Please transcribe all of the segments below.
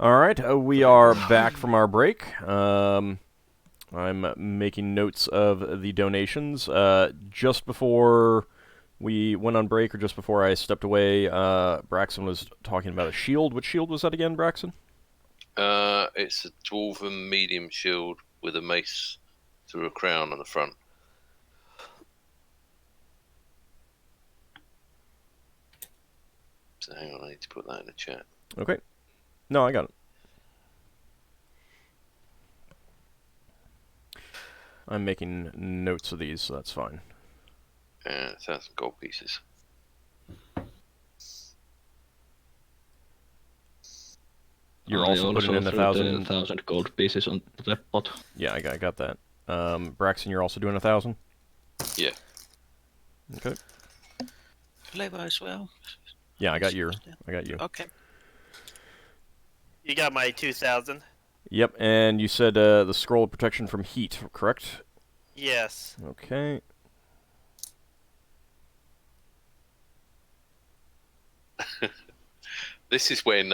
Alright, we are back from our break. I'm making notes of the donations. Just before we went on break, or just before I stepped away, Braxon was talking about a shield. Which shield was that again, Braxon? It's a dwarven medium shield with a mace through a crown on the front. So hang on, I need to put that in the chat. Okay. No, I got it. I'm making notes of these, so that's fine. 1,000 gold pieces. You're also putting in 1,000 gold pieces on the pot. Yeah, I got that. Braxon, you're also doing 1,000? Yeah. Okay. Flavor as well. Yeah, I got you. Okay. You got my 2,000. Yep, and you said the scroll of protection from heat, correct? Yes. Okay. This is when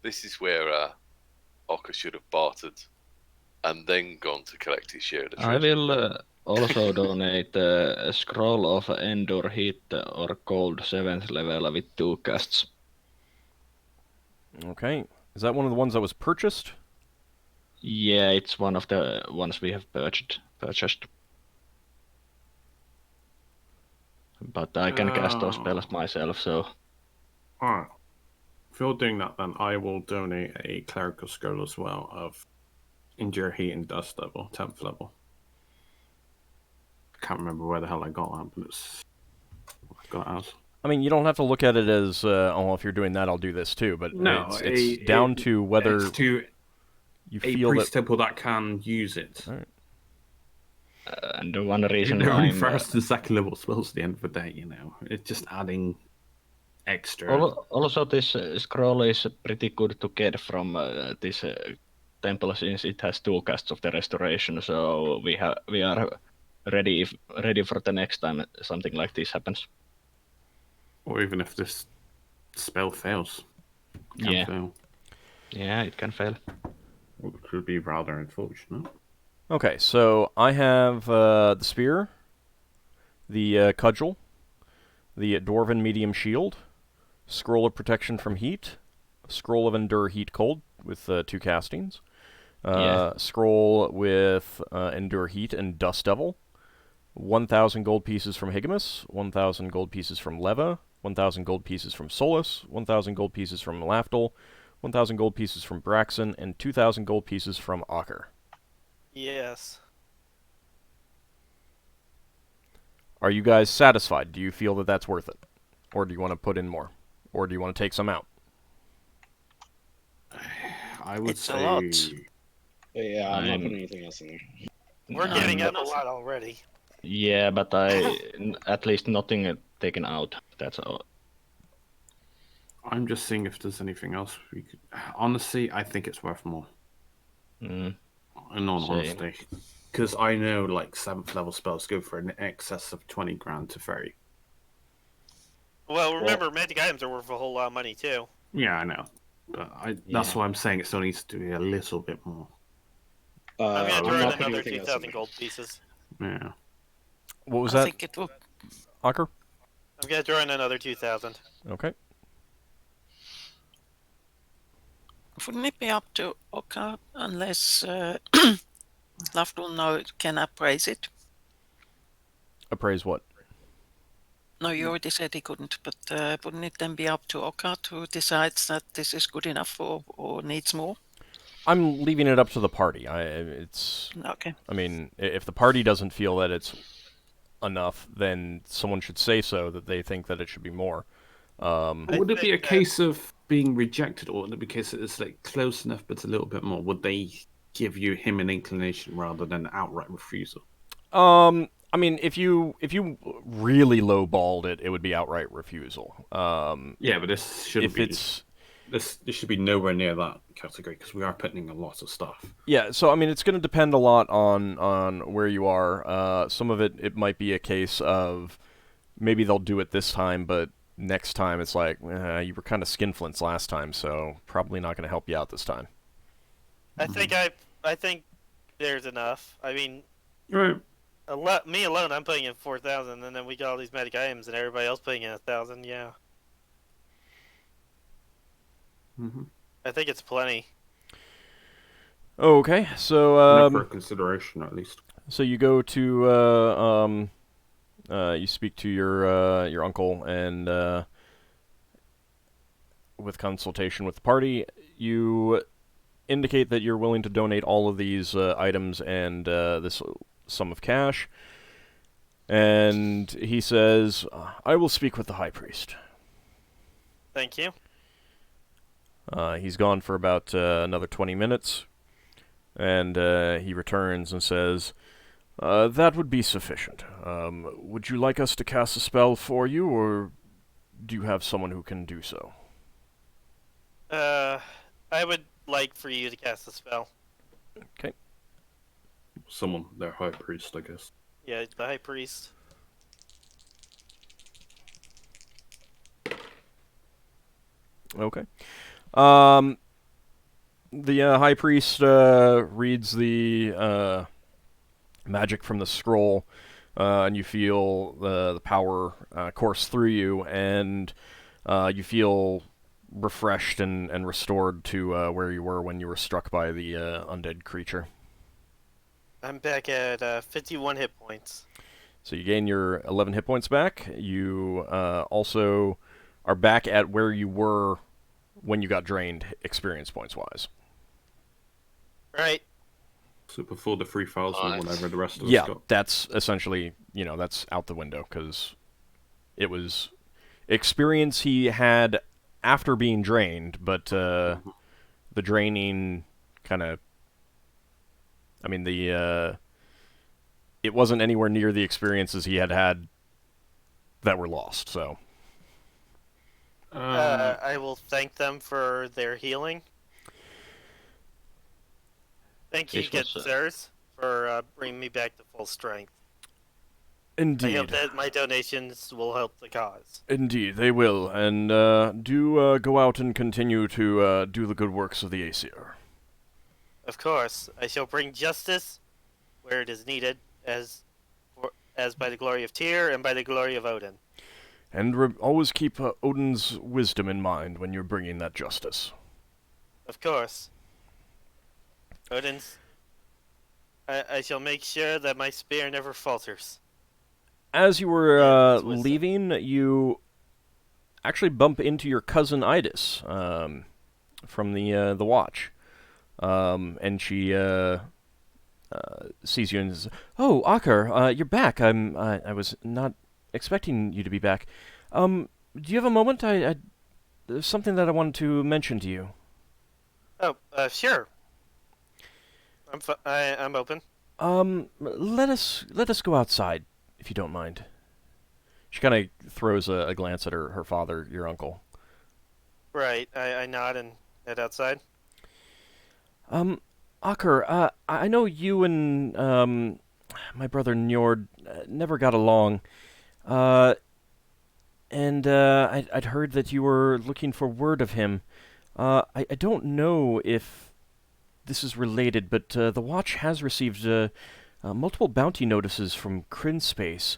this is where Ockar should have bartered and then gone to collect his share of the treasure. I will also donate a scroll of endure heat or cold 7th level with 2 casts. Okay. Is that one of the ones that was purchased? Yeah, it's one of the ones we have purchased. But I can cast those spells myself, so... Alright. If you're doing that, then I will donate a clerical scroll as well of endure heat and dust level, 10th level. I can't remember where the hell I got that, but it's what I got as. I mean, you don't have to look at it as, oh, if you're doing that, I'll do this too, but no, it's down to whether it's to you a feel priest that... temple that can use it. All right. And the one reason They're only I'm... first and second level spells at the end of the day, you know. It's just adding extra. Also, this scroll is pretty good to get from this temple since it has 2 casts of the restoration, so we are ready for the next time something like this happens. Or even if this spell fails. It can fail. Yeah, it can fail. It could be rather unfortunate. Okay, so I have the spear, the cudgel, the dwarven medium shield, scroll of protection from heat, scroll of endure heat cold with 2 castings, scroll with endure heat and dust devil, 1,000 gold pieces from Higgimus, 1,000 gold pieces from Leva, 1,000 gold pieces from Solas, 1,000 gold pieces from Lafdul, 1,000 gold pieces from Braxon, and 2,000 gold pieces from Ockar. Yes. Are you guys satisfied? Do you feel that that's worth it? Or do you want to put in more? Or do you want to take some out? I would It's say... a lot. Yeah, I'm not putting anything else in there. We're giving up a lot already. Yeah, but at least nothing taken out. That's all. I'm just seeing if there's anything else we could... Honestly, I think it's worth more. In all honesty. Because I know, like, 7th level spells go for an excess of 20 grand to 30. Well, remember, magic items are worth a whole lot of money, too. Yeah, I know. But that's why I'm saying it still needs to be a little bit more. I'm going to throw in not putting another anything else in 2,000 there. gold pieces. Yeah. What was I that, think it will. Ockar? I'm going to throw in another 2,000. Okay. Wouldn't it be up to Ockar unless Lafdul now can appraise it? Appraise what? No, you already said he couldn't, but wouldn't it then be up to Ockar to decide that this is good enough or needs more? I'm leaving it up to the party. Okay. I mean, if the party doesn't feel that it's enough, then someone should say so, that they think that it should be more. Would it be a case of being rejected, or would it be a case that it's like close enough but a little bit more? Would they give him an inclination rather than outright refusal? I mean, if you really lowballed it, it would be outright refusal. Yeah, but this shouldn't be. It's this should be nowhere near that category because we are putting in a lot of stuff. Yeah, so I mean, it's going to depend a lot on where you are. Some of it might be a case of maybe they'll do it this time, but next time it's like, you were kind of skinflints last time, so probably not going to help you out this time. I think there's enough. I mean, Right. me alone, I'm putting in 4,000, and then we got all these magic items, and everybody else putting in 1,000. Yeah, I think it's plenty. Okay, so For consideration, at least. so you go to you speak to your uncle, and with consultation with the party, you indicate that you're willing to donate all of these items and this sum of cash. And he says, "I will speak with the high priest." Thank you. He's gone for about another 20 minutes, and he returns and says, "That would be sufficient. Would you like us to cast a spell for you, or do you have someone who can do so?" I would like for you to cast the spell. Okay. Someone, their high priest, I guess. Yeah, the high priest. Okay. The high priest reads the magic from the scroll, and you feel the power course through you, and you feel refreshed and restored to where you were when you were struck by the undead creature. I'm back at 51 hit points. So you gain your 11 hit points back. You also are back at where you were when you got drained, experience points-wise. Right. Super full to 3,000, Nice. whatever the rest of us Yeah, got. that's essentially, that's out the window, because it was experience he had after being drained, but the draining kind of, it wasn't anywhere near the experiences he had that were lost, so. I will thank them for their healing. Thank you, good sirs, for bringing me back to full strength. I Indeed. hope that my donations will help the cause. Indeed, they will, and do go out and continue to do the good works of the Aesir. Of course, I shall bring justice where it is needed, as by the glory of Tyr and by the glory of Odin. And always keep Odin's wisdom in mind when you're bringing that justice. Of course. Odin's... I shall make sure that my spear never falters. As you were Yeah, wisdom. leaving, you actually bump into your cousin Idis from the watch. And she sees you and says, "Oh, Ockar, you're back. I was not expecting you to be back. Do you have a moment? There's something that I wanted to mention to you." Oh, sure. I'm open. Let us go outside, if you don't mind. She kind of throws a glance at her father, your uncle. Right, I nod and head outside. Ockar, I know you and my brother Njord never got along. And I'd heard that you were looking for word of him. I don't know if this is related, but the Watch has received multiple bounty notices from Krinspace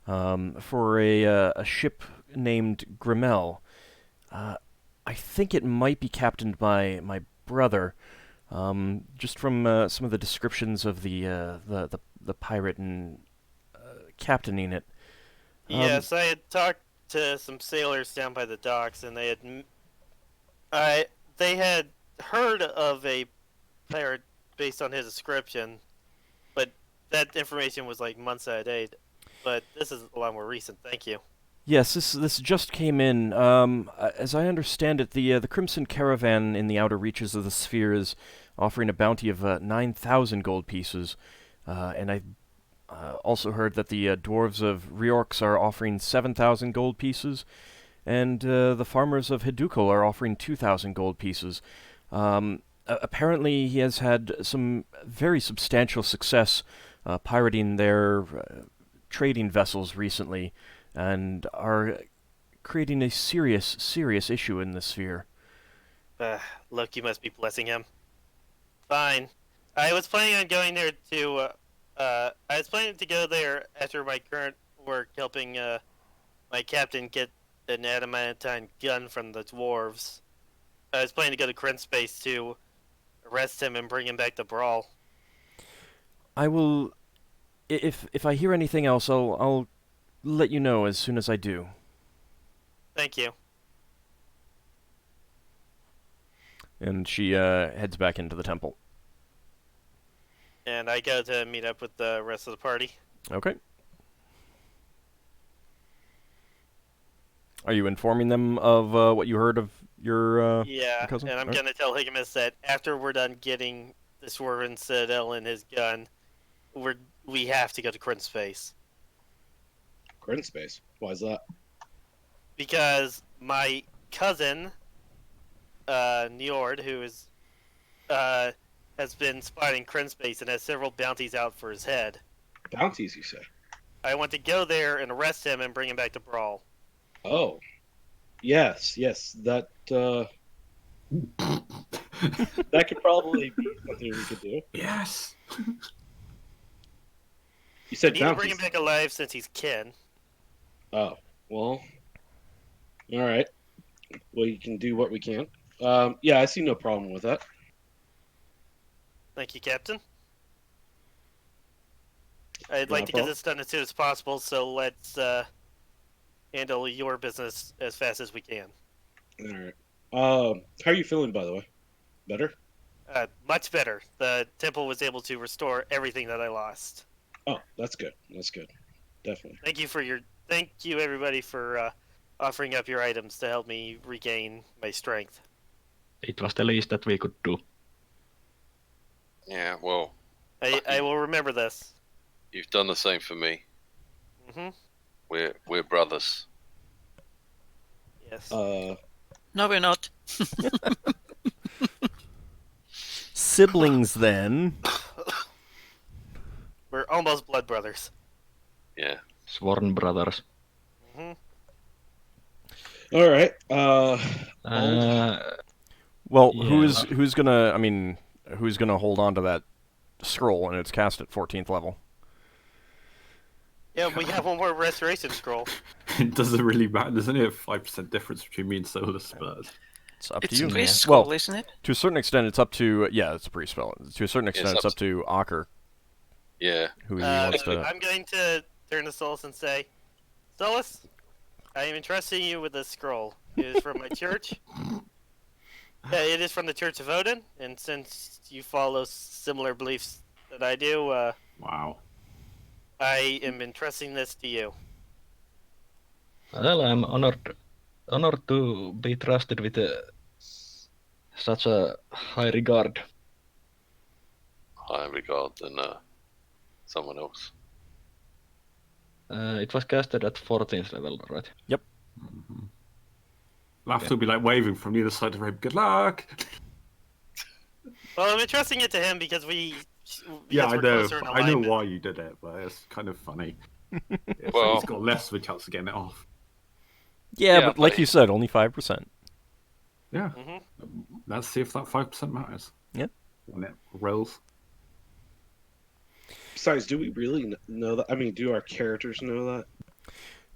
for a ship named Grimmel. I think it might be captained by my brother. Just from some of the descriptions of the pirate and captaining it. Yes, I had talked to some sailors down by the docks, and they had heard of a pirate based on his description, but that information was like months out of date. But this is a lot more recent. Thank you. Yes, this just came in. As I understand it, the Crimson Caravan in the outer reaches of the sphere is offering a bounty of 9,000 gold pieces, and I also heard that the dwarves of Riorx are offering 7,000 gold pieces, and the farmers of Hidukal are offering 2,000 gold pieces. Apparently, he has had some very substantial success pirating their trading vessels recently, and are creating a serious issue in this sphere. Look, you must be blessing him. Fine. I was planning on going there to, I was planning to go there after my current work helping, my captain get an adamantine gun from the dwarves. I was planning to go to Kryn Space to arrest him and bring him back to Brawl. I will... If I hear anything else, I'll let you know as soon as I do. Thank you. And she heads back into the temple. And I go to meet up with the rest of the party. Okay. Are you informing them of what you heard of your cousin? And I'm going to tell Higgimus that after we're done getting the Swervin Citadel and his gun, we have to go to Kryn Space. Kryn Space? Why is that? Because my cousin, Njord, who is, has been spotting Kryn Space and has several bounties out for his head. Bounties, you say? I want to go there and arrest him and bring him back to Brawl. Oh. Yes, that, that could probably be something we could do. Yes. You said I need to bring bounties. him back alive since he's kin. Oh, well. Alright. We can do what we can. Yeah, I see no problem with that. Thank you, Captain. I'd like to get problem. this done as soon as possible, so let's handle your business as fast as we can. Alright. How are you feeling, by the way? Better? Much better. The temple was able to restore everything that I lost. Oh, that's good. That's good. Definitely. Thank you everybody for offering up your items to help me regain my strength. It was the least that we could do. Yeah, well, I will remember this. you've done the same for me. Mm-hmm. We're brothers. Yes. No, we're not. Siblings, then. We're almost blood brothers. Yeah. Sworn brothers. Mm-hmm. Alright. Well, Yeah. who's gonna hold on to that scroll, and it's cast at 14th level? Yeah, we have one more restoration scroll. It doesn't really matter. There's only a 5% difference between me and Solas, but It's up It's to you. a priest Yeah. scroll, Well, isn't it? to a certain extent, it's up to it's a priest spell. To a certain extent, it's up to Ockar, Yeah. who he wants to. I'm going to turn to Solas and say, Solas, I am entrusting you with this scroll. It is from my church. It is from the Church of Odin, and since you follow similar beliefs that I do, wow. I am entrusting this to you. Well, I'm honored to be trusted with such a high regard. Higher regard than someone else. It was casted at 14th level, right? Lafdul will be like waving from the other side of the room. Good luck. Well, I'm entrusting it to him because Yeah, I we're know. closer in I know alignment. why you did it, but it's kind of funny. Well- He's got less of a chance of getting it off. Yeah, Yeah, but like but- you said, only 5%. Yeah. Mhm. Let's see if that 5% matters. Yeah. When it rolls. Besides, do we really know that? I mean, do our characters know that?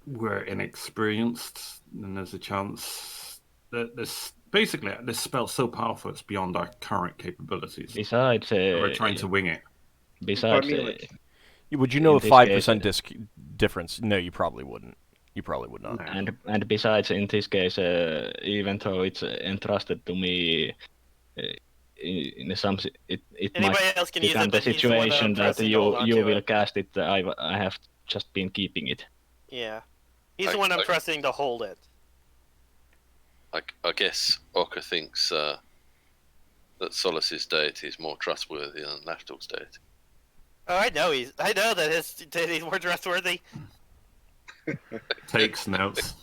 We're inexperienced, and there's a chance that this spell's so powerful it's beyond our current capabilities. Besides, We're trying to wing it. besides, I mean, like- Would you know In a this 5% case, difference? No, you probably wouldn't. You probably would not. No. and besides, in this case, even though it's entrusted to me, in some it Anybody might else can use become it, the but he's the one that situation I'm that trusting to hold on you to will it. cast it. I have just been keeping it. Yeah. He's the one I'm trusting to hold it. I guess Ockar thinks that Solas's deity is more trustworthy than Lafdul's deity. Oh, I know that his deity's more trustworthy. Takes notes.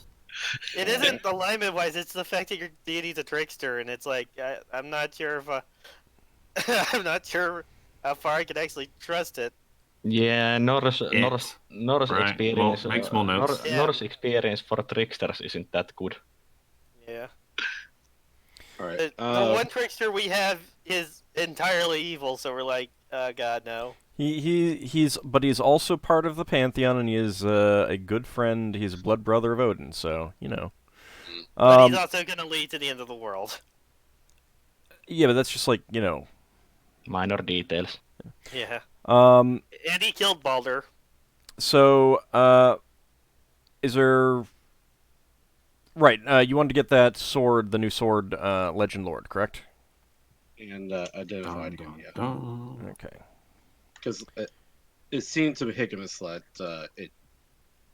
It isn't alignment-wise, it's the fact that your deity's a trickster, and it's like, I'm not sure if, I'm not sure how far I can actually trust it. Yeah, Norse Right, experience. well, make small notes. Yeah. Norse experience for tricksters isn't that good. Yeah. All right. The one trickster we have is entirely evil, so we're like, God, no. He's also part of the pantheon, and he is a good friend. He's a blood brother of Odin, so you know. But he's also going to lead to the end of the world. Yeah, but that's just like, you know. Minor details. Yeah. And he killed Baldur. So, is there... Right, you wanted to get that sword, the new sword, Legend Lord, correct? And identified him, yeah. Okay. Because it seemed to Higgimus that it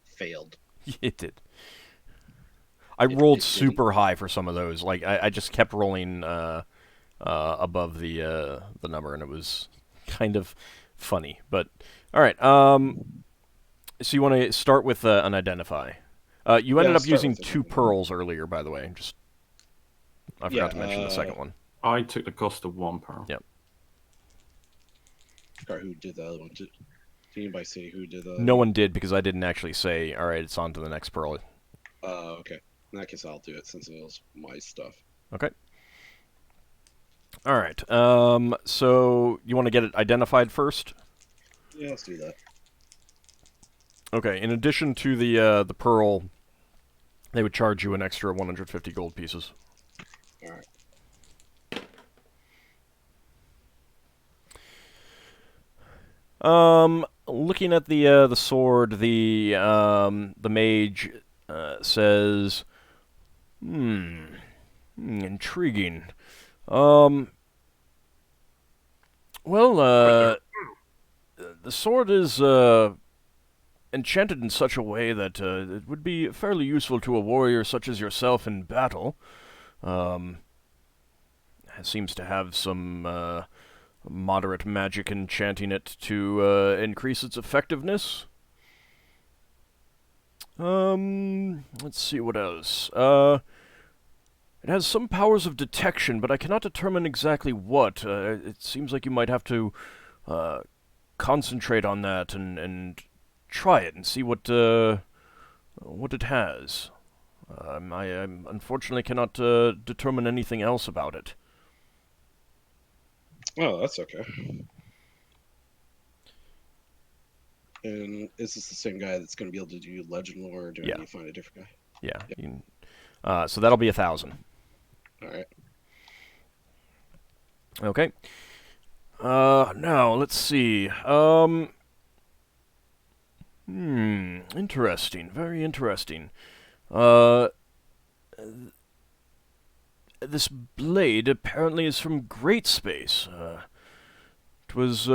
failed. It did. I rolled super high for some of those. Like, I just kept rolling above the number, and it was kind of funny. But, alright, so you want to start with an identify. You ended up using 2 pearls earlier, by the way. I forgot to mention the second one. I took the cost of 1 pearl. Yep. Or who did the other one? Did anybody say who did the... No one did, because I didn't actually say, alright, it's on to the next pearl. Okay. In that case, I'll do it, since it was my stuff. Okay. Alright, so you want to get it identified first? Yeah, let's do that. Okay, in addition to the pearl, they would charge you an extra 150 gold pieces. Alright. Looking at the sword, the mage says, intriguing. Well, the sword is enchanted in such a way that it would be fairly useful to a warrior such as yourself in battle. It seems to have some moderate magic enchanting it to increase its effectiveness. Let's see what else. It has some powers of detection, but I cannot determine exactly what. It seems like you might have to concentrate on that and try it and see what it has. I unfortunately cannot determine anything else about it. Oh, that's okay. And is this the same guy that's going to be able to do Legend Lore, or do I need to find a different guy? Yeah. Yep. So that'll be 1,000. Alright. Okay. Now, let's see. Interesting. Very interesting. This blade apparently is from Great Space. It was,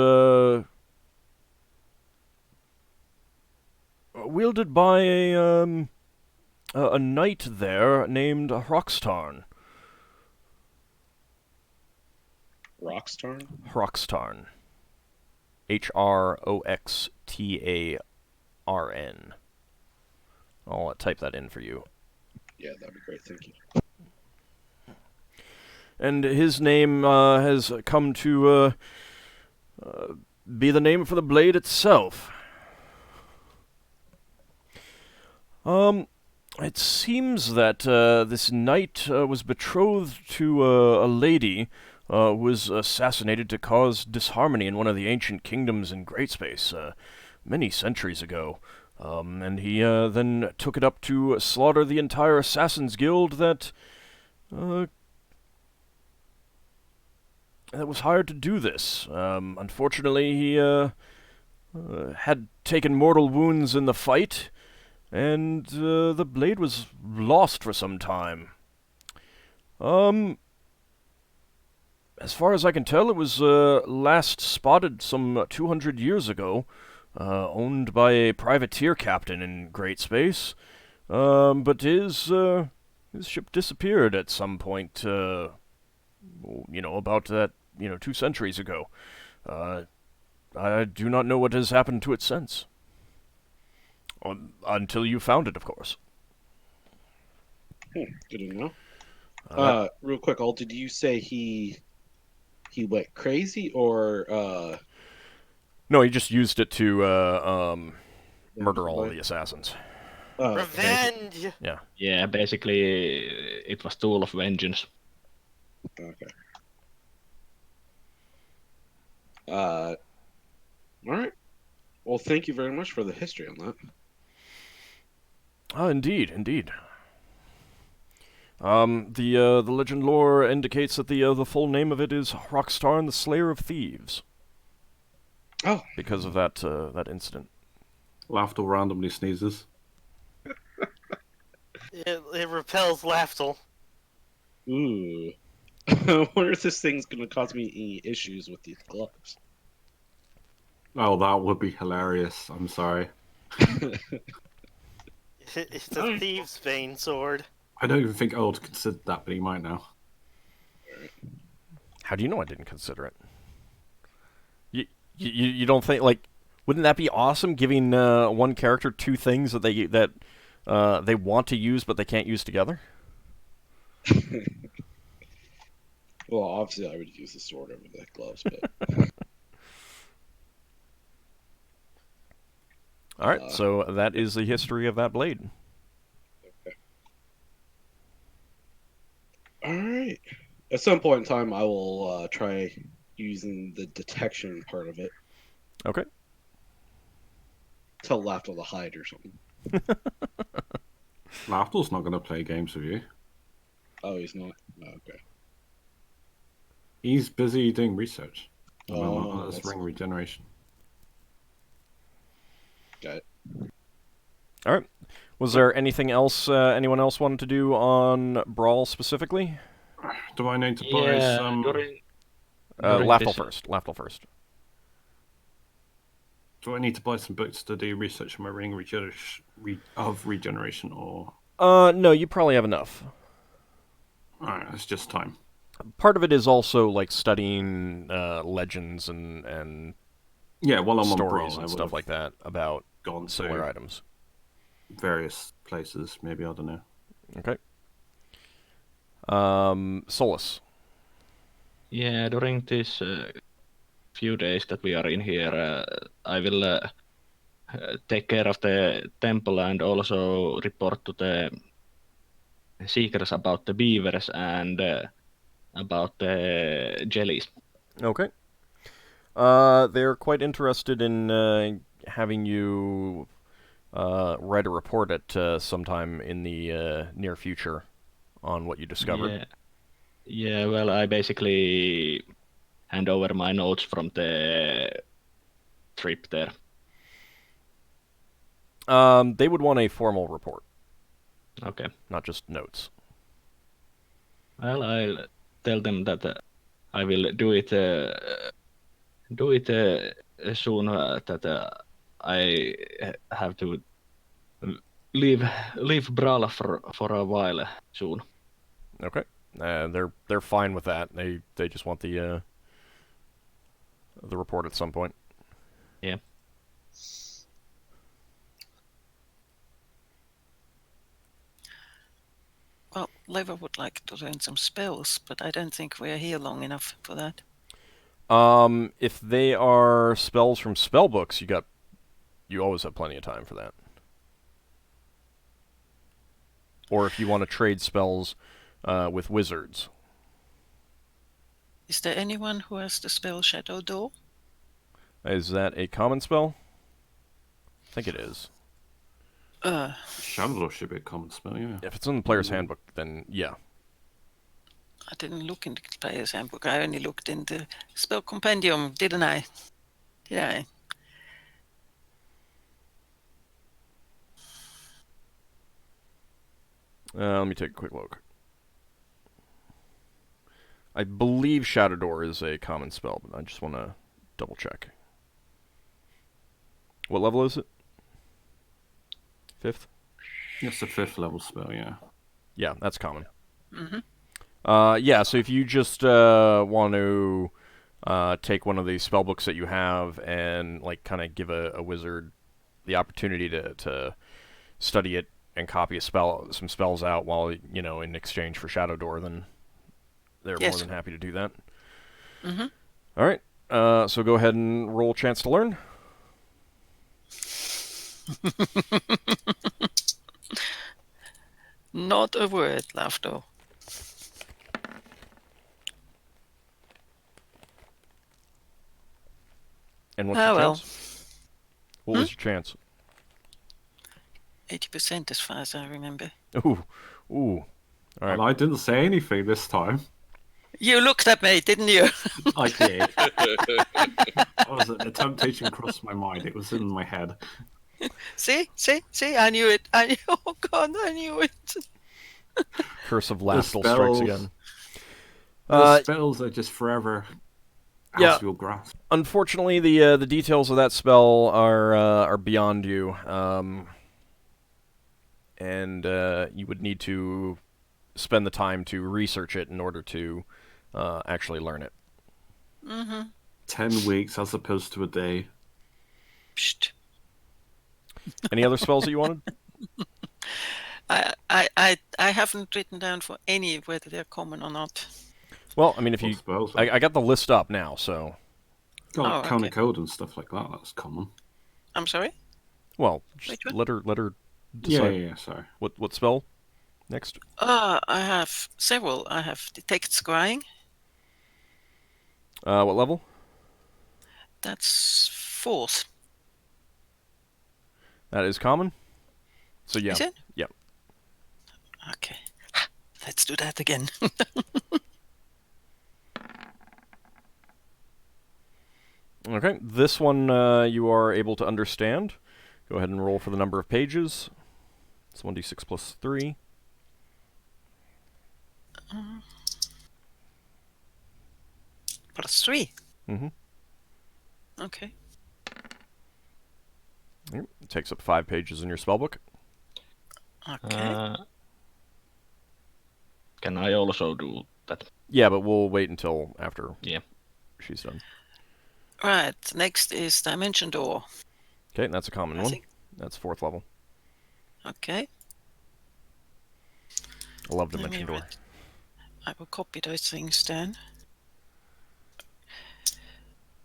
wielded by a knight there named Hroxtarn. Roxtarn? Hroxtarn. Hroxtarn. I'll type that in for you. Yeah, that'd be great, thank you. And his name has come to be the name for the blade itself. It seems that this knight was betrothed to a lady who was assassinated to cause disharmony in one of the ancient kingdoms in Great Space many centuries ago. And he then took it up to slaughter the entire Assassin's Guild that was hired to do this. Unfortunately, he had taken mortal wounds in the fight, and the blade was lost for some time. As far as I can tell, it was last spotted some 200 years ago, owned by a privateer captain in Great Space. But his ship disappeared at some point, about that, 2 centuries ago. I do not know what has happened to it since. Until you found it, of course. Good to know. Real quick, Ald, did you say he went crazy, or No, he just used it to murder all of Right. the assassins. Oh, Revenge! Yeah, basically, it was tool of vengeance. okay. All right. Well, thank you very much for the history on that. Ah, indeed. The legend lore indicates that the full name of it is Rockstar and the Slayer of Thieves. Oh. Because of that incident. Lafdul randomly sneezes. It repels Lafdul. Ooh. I wonder if this thing's going to cause me any issues with these gloves. Oh, that would be hilarious. I'm sorry. It's a thieves' bane sword. I don't even think Old considered that, but he might now. How do you know I didn't consider it? You don't think, like, wouldn't that be awesome, giving one character two things that they want to use but they can't use together? Well, obviously I would use the sword over the gloves, but... Alright, so that is the history of that blade. Okay. Alright. At some point in time, I will try using the detection part of it. Okay. Tell Lafdul to hide or something. Lafdul's not going to play games with you. Oh, he's not? Oh, okay. He's busy doing research. Oh, That's that's ring regeneration. Got it. Alright. Was there anything else anyone else wanted to do on Brawl specifically? Do I need to buy some... during Lafdul first. Do I need to buy some books to do research on my ring regeneration, or... No, you probably have enough. Alright, it's just time. Part of it is also, like, studying legends and Yeah, while I'm on stories Brawl, and stuff like that about gone similar to items. various places, maybe, I don't know. Okay. Solas. Yeah, during this few days that we are in here, I will take care of the temple and also report to the seekers about the beavers and about the jellies. Okay. They're quite interested in having you write a report at sometime in the near future on what you discovered. Yeah, well, I basically hand over my notes from the trip there. They would want a formal report, Okay. not just notes. Well, I'll tell them that I will do it soon. That I have to leave Brala for a while soon. Okay. They're fine with that. They just want the report at some point. Yeah. Well, Leva would like to learn some spells, but I don't think we're here long enough for that. If they are spells from spell books, you always have plenty of time for that. Or if you want to trade spells with wizards. Is there anyone who has the spell Shadow Door? Is that a common spell? I think it is. Shadow should be a common spell, yeah. If it's in the player's handbook, then yeah. I didn't look in the player's handbook. I only looked in the spell compendium, didn't I? Did I? Let me take a quick look. I believe Shadow Door is a common spell, but I just want to double check. What level is it? 5th? It's a 5th level spell, yeah. Yeah, that's common. Mm-hmm. Yeah, so if you just want to take one of these spell books that you have and like kind of give a wizard the opportunity to study it and copy some spells out while, in exchange for Shadow Door, then they're more than happy to do that. Mm-hmm. All right. So go ahead and roll chance to learn. Not a word, Lafdul. And what's your well. chance? What was your chance? 80% as far as I remember. Ooh. All right. And I didn't say anything this time. You looked at me, didn't you? I did. A temptation crossed my mind. It was in my head. See, I knew it. Oh God, I knew it. Curse of Lafdul strikes spells- again. The spells are just forever out of your grasp. Unfortunately, the details of that spell are beyond you, and you would need to spend the time to research it in order to actually learn it. 10 weeks as opposed to a day. Psst. Any other spells that you wanted? I haven't written down for any whether they're common or not. Well, I mean, if What you, spells? I got the list up now, so. Got okay. counter code and stuff like that. That's common. I'm sorry? Well, just Which let her decide. Yeah. Sorry. What spell next? I have several. I have detect scrying. What level? That's 4th. That is common. So yeah. Is it? Yeah. Okay. Let's do that again. Okay, this one you are able to understand. Go ahead and roll for the number of pages. It's 1d6 plus 3. Plus 3. Mm-hmm. Okay. It takes up 5 pages in your spellbook. Okay. Can I also do that? Yeah, but we'll wait until after she's done. Right. Next is Dimension Door. Okay, that's a common I one. think- That's 4th level. Okay. I love Let me Dimension Door. write- I will copy those things then.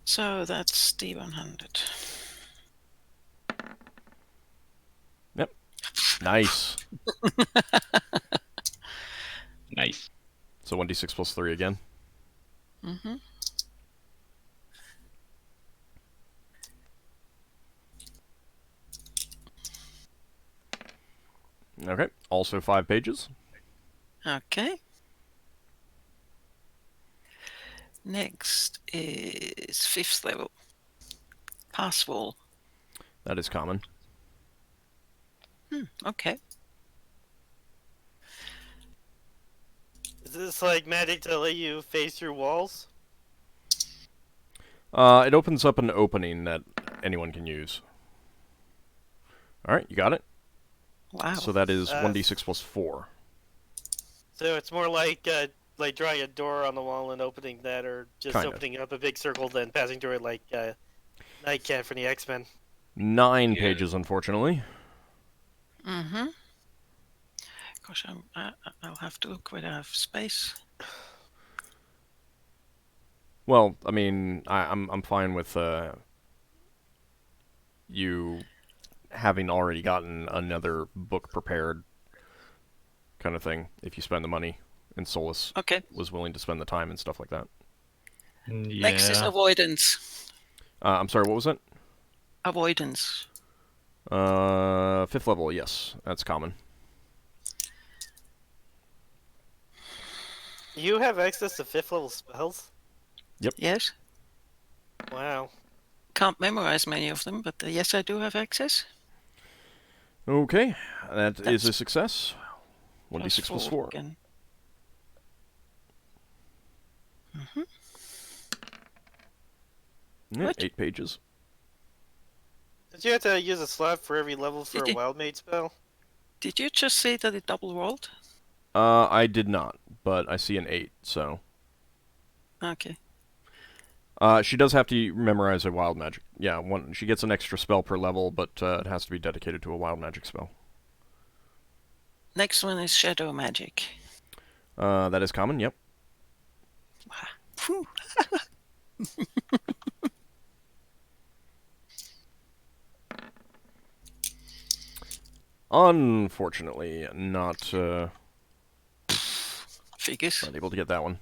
So that's D100. Yep. Nice. Nice. So 1d6 plus 3 again. Mm-hmm. Okay, also 5 pages. Okay. Next is 5th level. Pass wall. That is common. Okay. Is this like magic to let you phase through walls? It opens up an opening that anyone can use. Alright, you got it. Wow. So that is 1d6 plus 4. So it's more like drawing a door on the wall and opening that, or just Kind of. opening up a big circle then passing through it like Nightcat from the X-Men. 9 Yeah. pages, unfortunately. Mm-hmm. Gosh, I'll have to look whether I have space. Well, I mean, I'm fine with you having already gotten another book prepared, kind of thing. If you spend the money, and Solas Okay. was willing to spend the time and stuff like that. Next is Yeah. avoidance. I'm sorry, what was it? Avoidance. 5th level, yes, that's common. You have access to 5th level spells? Yes. Wow. Can't memorize many of them, but yes, I do have access. Okay, that is That's a success. 1d6 plus 4. Again. Yeah, What? 8 pages. Did you have to use a slot for every level for Did a it- wild mage spell? Did you just say that it double rolled? I did not, but I see an 8, so... Okay. She does have to memorize a wild magic. Yeah, she gets an extra spell per level, but it has to be dedicated to a wild magic spell. Next one is shadow magic. That is common, yep. Phew. Unfortunately, not Figures. not able to get that one.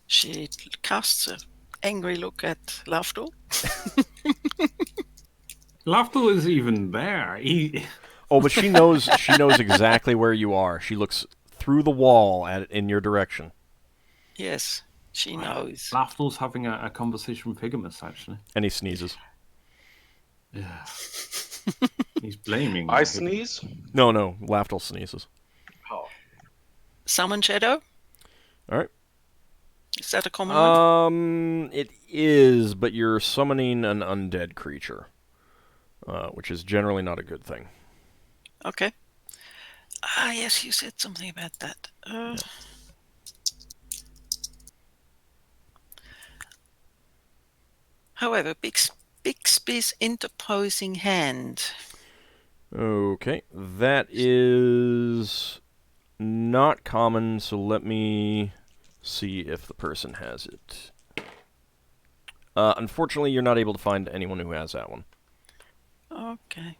She casts an angry look at Lafdul. Lafdul is even there. Oh, but she knows exactly where you are. She looks through the wall in your direction. Yes, she knows. Lafdul's having a conversation with Higgimus, actually. And he sneezes. Yeah. He's blaming. I sneeze. No, Lafdul sneezes. Oh. Summon Shadow? Alright. Is that a common one? It is, but you're summoning an undead creature, which is generally not a good thing. Okay. Ah, yes, you said something about that. Yeah. However, Bixby's interposing hand. Okay, that is not common, so let me see if the person has it. Unfortunately, you're not able to find anyone who has that one. Okay.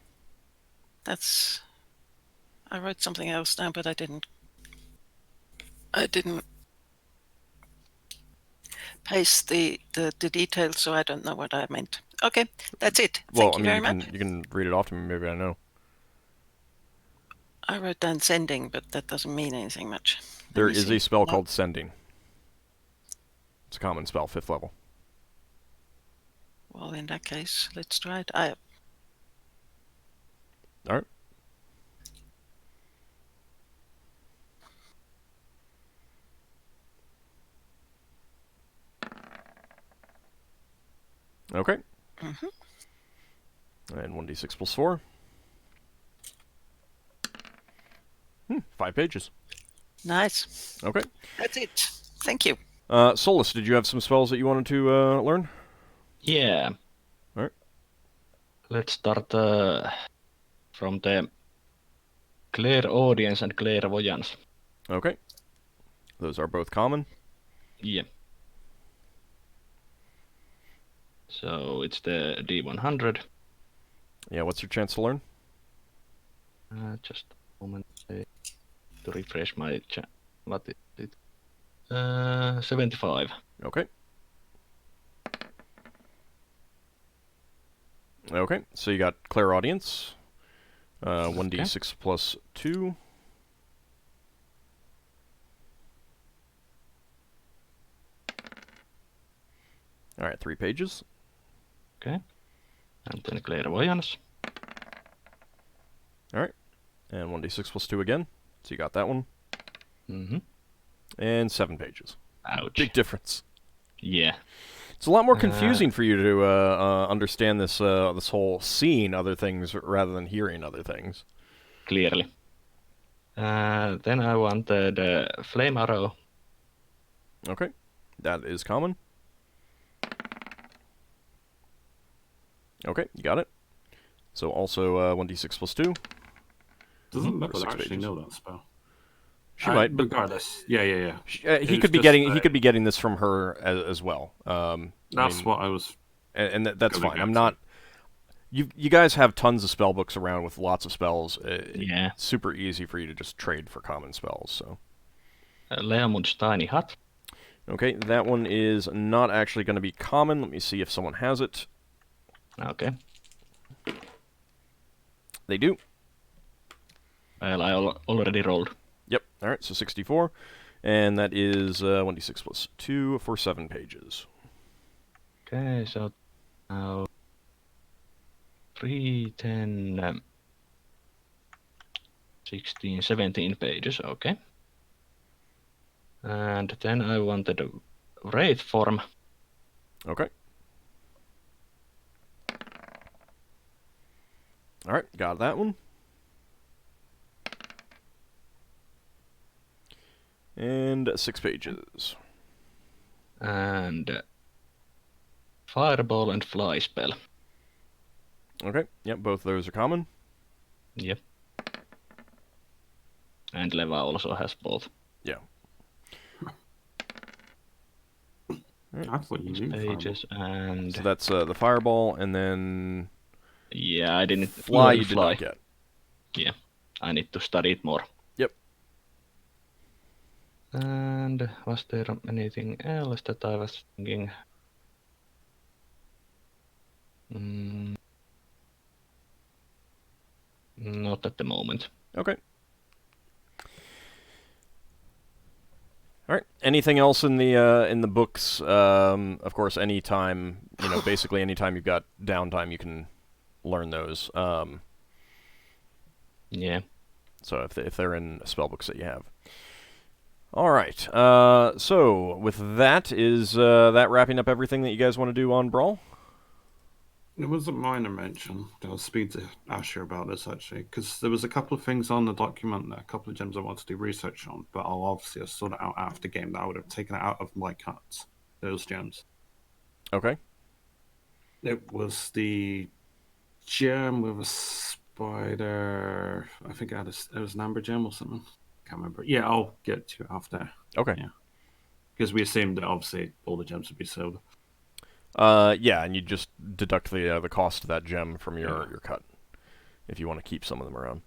I wrote something else down, but I didn't paste the details, so I don't know what I meant. Okay, that's it. Thank you very much. You can read it off to me, maybe I know. I wrote down sending, but that doesn't mean anything much. There is a spell called Sending. It's a common spell, 5th level. Well, in that case, let's try it. Alright. Okay. And 1d6 plus 4. 5 pages. Nice. Okay. That's it. Thank you. Solas, did you have some spells that you wanted to learn? Yeah. Alright. Let's start from the clairaudience and clairvoyance. Okay. Those are both common. Yeah. So it's the D100. Yeah, what's your chance to learn? Just a moment to refresh my chat. What is it? 75. Okay. Okay, so you got clairaudience. 1d6 plus 2. Alright, 3 pages. Okay. And then clairvoyance. Alright. And 1d6 plus 2 again. So you got that one. Mm-hmm. And 7 pages. Ouch. Big difference. Yeah. It's a lot more confusing for you to understand this this whole seeing other things rather than hearing other things. Clearly. Then I wanted flame arrow. Okay. That is common. Okay, you got it. So also 1d6 plus 2. Doesn't For Leopard 6 actually pages. know that spell? She might, but regardless. Yeah. he could be getting this from her as well. That's what I was. And that's fine. I'm not. You guys have tons of spell books around with lots of spells. Yeah. It's super easy for you to just trade for common spells. So. Leomund's tiny hut. Okay, that one is not actually going to be common. Let me see if someone has it. Okay. They do. Well, I already rolled. Yep. All right, so 64. And that is 1d6 plus 2 for 7 pages. Okay, so now 3, 10, 16, 17 pages, okay. And then I wanted a wraith form. Okay. All right, got that one. And 6 pages. And fireball and fly spell. Okay, yep, both of those are common. Yep. And Leva also has both. Yeah. That's what you do. Pages and... So that's the fireball, and then... Yeah, I didn't... Fly you did not get. Yeah, I need to study it more. Yep. And was there anything else that I was thinking? Not at the moment. Okay. All right. Anything else in the books? Of course, anytime basically anytime you've got downtime, you can learn those. Yeah. So if they're in spell books that you have. All right. So with that, is that wrapping up everything that you guys want to do on Brawl? There was a minor mention. I'll speak to Asher about this actually, because there was a couple of things on the document, a couple of gems I wanted to do research on, but I'll sort it out after game. That I would have taken it out of my cuts. Those gems. Okay. It was the gem with a spider. I think it was an amber gem or something. Can't remember. Yeah, I'll get to it after. Okay. Yeah. Because we assumed that obviously all the gems would be silver. Yeah, and you just deduct the cost of that gem from your cut, if you want to keep some of them around.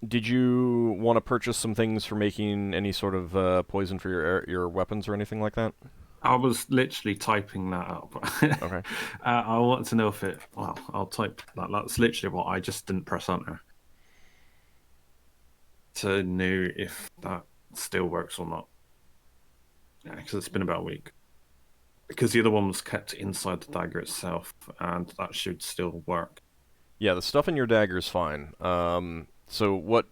Did you want to purchase some things for making any sort of poison for your weapons or anything like that? I was literally typing that up. Okay. I want to know if it. Well, I'll type that. That's literally what I just didn't press enter to know if that still works or not. Yeah, because it's been about a week. Because the other one was kept inside the dagger itself, and that should still work. Yeah, the stuff in your dagger is fine. So what?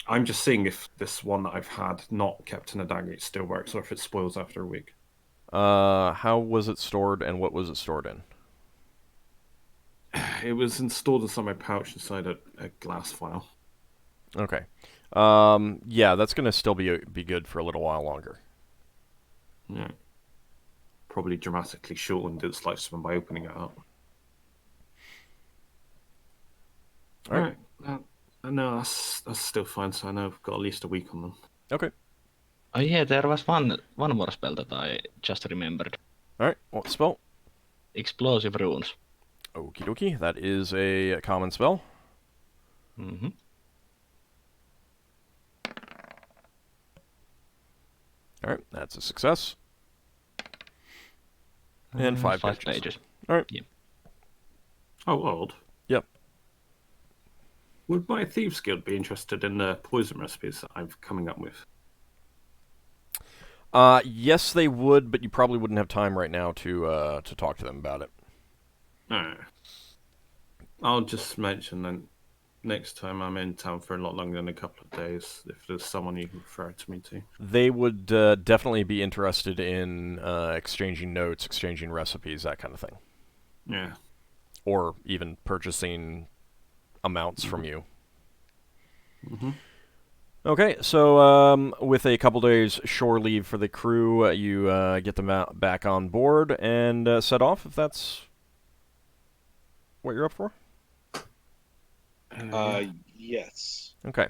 I'm just seeing if this one that I've had not kept in a dagger still works, or if it spoils after a week. How was it stored, and what was it stored in? It was installed inside my pouch inside a glass file. Okay. Yeah, that's gonna still be good for a little while longer. Yeah. Probably dramatically shortened its lifespan by opening it up. All right. No, that's still fine. So I know I've got at least a week on them. Okay. Oh yeah, there was one more spell that I just remembered. All right. What spell? Explosive runes. Okie dokie. That is a common spell. Mm-hmm. All right. That's a success. And 5 pages. All right. Yeah. Oh, old. Yep. Would my Thieves Guild be interested in the poison recipes that I'm coming up with? Yes, they would, but you probably wouldn't have time right now to talk to them about it. Alright. I'll just mention then next time I'm in town for a lot longer than a couple of days, if there's someone you can refer to me to. They would definitely be interested in exchanging notes, exchanging recipes, that kind of thing. Yeah. Or even purchasing amounts from you. Mm-hmm. Okay, so with a couple days shore leave for the crew, you get them back on board and set off, if that's what you're up for? Yes. Okay.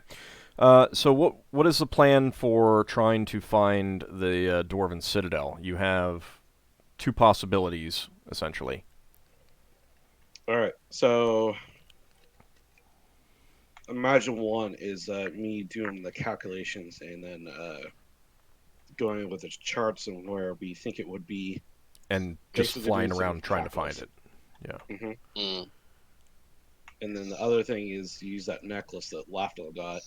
So what is the plan for trying to find the Dwarven Citadel? You have 2 possibilities, essentially. All right. So imagine one is me doing the calculations and then going with the charts and where we think it would be. And just basically flying doing some around trying to calculus. find it. Yeah. Mm-hmm. Mm. And then the other thing is use that necklace that Lafdul got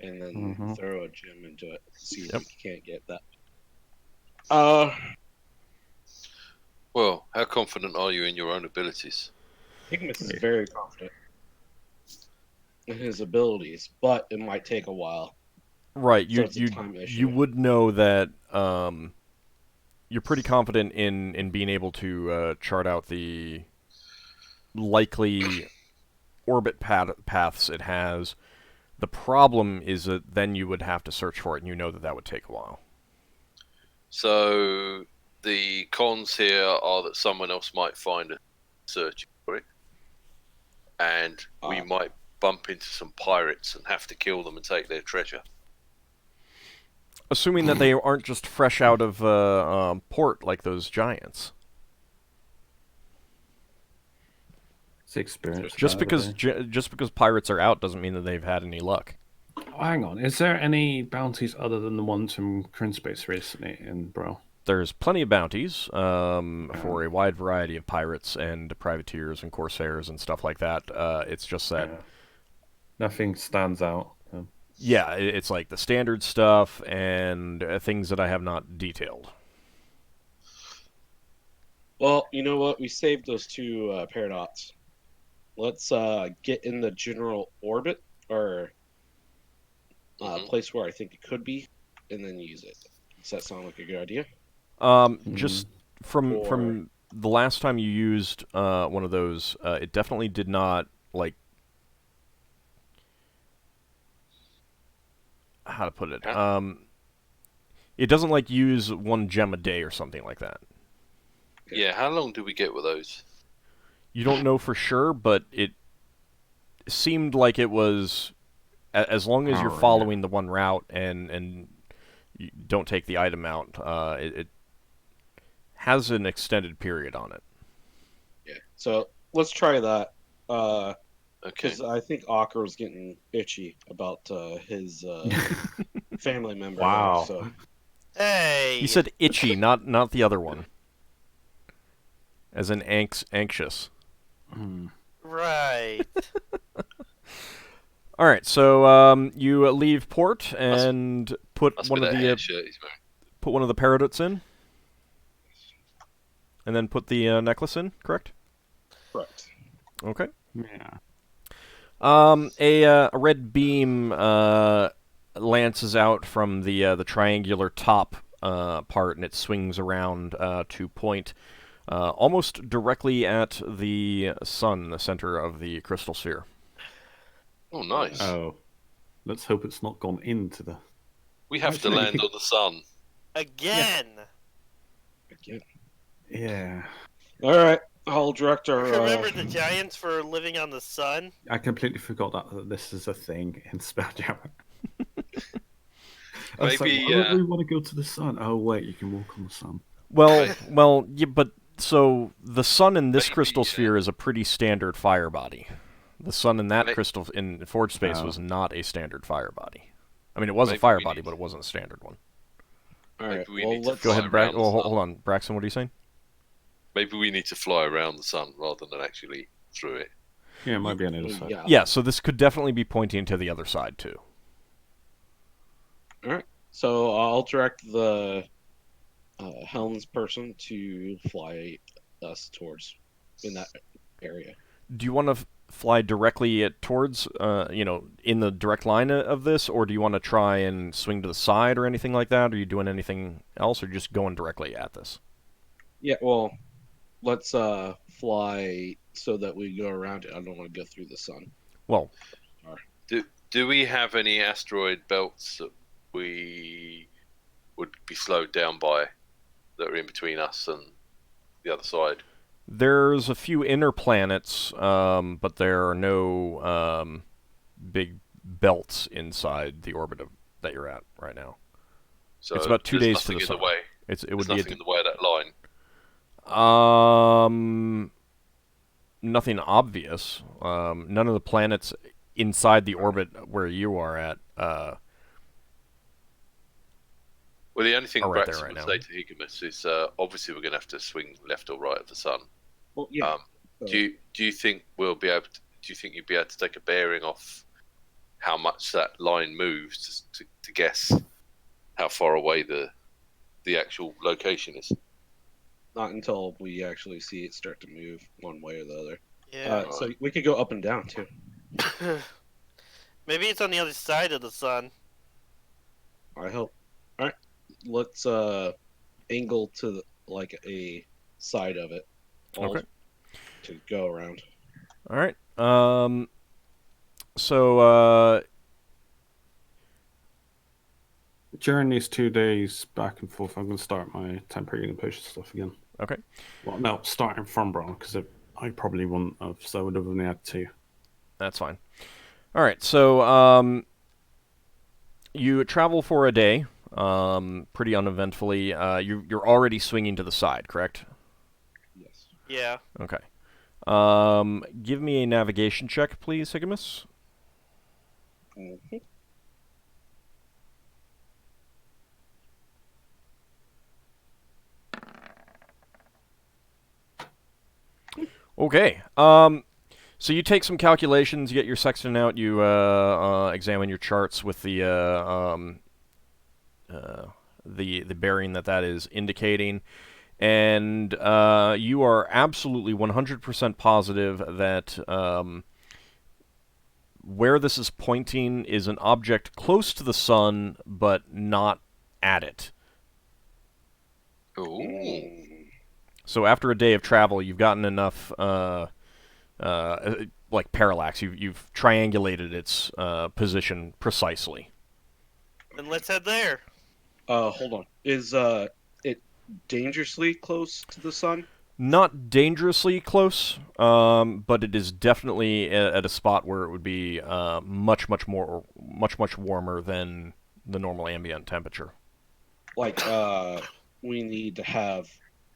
and then throw a gem into it. See if we can't get that. Well, how confident are you in your own abilities? Higgimus is very confident in his abilities, but it might take a while. Right. So it's a time issue. You would know that you're pretty confident in being able to chart out the likely orbit paths it has. The problem is that then you would have to search for it, and you know that would take a while. So the cons here are that someone else might find a search for it, and we might bump into some pirates and have to kill them and take their treasure. Assuming that they aren't just fresh out of port like those giants. It's experience. Just because pirates are out doesn't mean that they've had any luck. Oh, hang on. Is there any bounties other than the ones from Crinspspace recently in Bro? There's plenty of bounties for a wide variety of pirates and privateers and corsairs and stuff like that. It's just that nothing stands out. Yeah, it's like the standard stuff and things that I have not detailed. Well, you know what? We saved those two paradox. Let's get in the general orbit or place where I think it could be, and then use it. Does that sound like a good idea? Just from the last time you used one of those, it definitely did not, like, how to put it? It doesn't, like, use 1 gem a day or something like that. Yeah, how long do we get with those? You don't know for sure, but it seemed like it was, as long as you're following the one route and you don't take the item out, it has an extended period on it. Yeah, so let's try that. Okay. Because I think Ockar was getting itchy about his family member. Wow. There, so. Hey! He said itchy, not the other one. As in anxious. Right. All right, so you leave port and put one of the paradots in, and then put the necklace in. Correct. Correct. Okay. Yeah. A red beam lances out from the triangular top part, and it swings around to point almost directly at the sun, the center of the crystal sphere. Oh, nice. Oh, let's hope it's not gone into the... We have to land on the sun. Again! Yeah. All right, I'll direct our... Remember the giants for living on the sun? I completely forgot that this is a thing in Spelljammer. Maybe why would we want to go to the sun? Oh, wait, you can walk on the sun. Well, yeah, but so the sun in this crystal sphere is a pretty standard fire body. The sun in that crystal in Forge Space was not a standard fire body. I mean, it was a fire body, but it wasn't a standard one. All right, let's go ahead, hold on, Braxon. What are you saying? Maybe we need to fly around the sun rather than actually through it. Yeah, it might be on the other side. Yeah, so this could definitely be pointing to the other side too. All right, so I'll direct the helms person to fly us towards in that area. Do you want to fly directly towards, in the direct line of this, or do you want to try and swing to the side or anything like that? Are you doing anything else, or just going directly at this? Yeah, well, let's fly so that we go around it. I don't want to go through the sun. Well, do we have any asteroid belts that we would be slowed down by that are in between us and the other side? There's a few inner planets, but there are no big belts inside the orbit that you're at right now. So it's about 2 days to the sun. There's nothing in the way of that line. Nothing obvious. None of the planets inside the orbit where you are at. Well, the only thing right Braxon would say to Higgimus is obviously we're going to have to swing left or right of the sun. Well, yeah. Do you think we'll be able to? Do you think you'd be able to take a bearing off how much that line moves to guess how far away the actual location is? Not until we actually see it start to move one way or the other. Yeah. So we could go up and down too. Maybe it's on the other side of the sun. I hope. All right, let's angle to a side of it. Okay. To go around. All right. So during these 2 days back and forth, I'm going to start my temporary healing potion stuff again. Okay. Well, no, starting from Braun, because I probably wouldn't have, so I would have only had 2. That's fine. All right, so you travel for a day, pretty uneventfully. You're already swinging to the side, correct? Yes. Yeah. Okay. Give me a navigation check, please, Higgimus. Mhm. Okay. So you take some calculations, you get your sextant out, you examine your charts with the bearing that is indicating, and you are absolutely 100% positive that where this is pointing is an object close to the sun, but not at it. Ooh. So after a day of travel, you've gotten enough, like parallax. You've triangulated its position precisely. Then let's head there. Hold on. Is it dangerously close to the sun? Not dangerously close, but it is definitely at a spot where it would be much warmer than the normal ambient temperature. Like, we need to have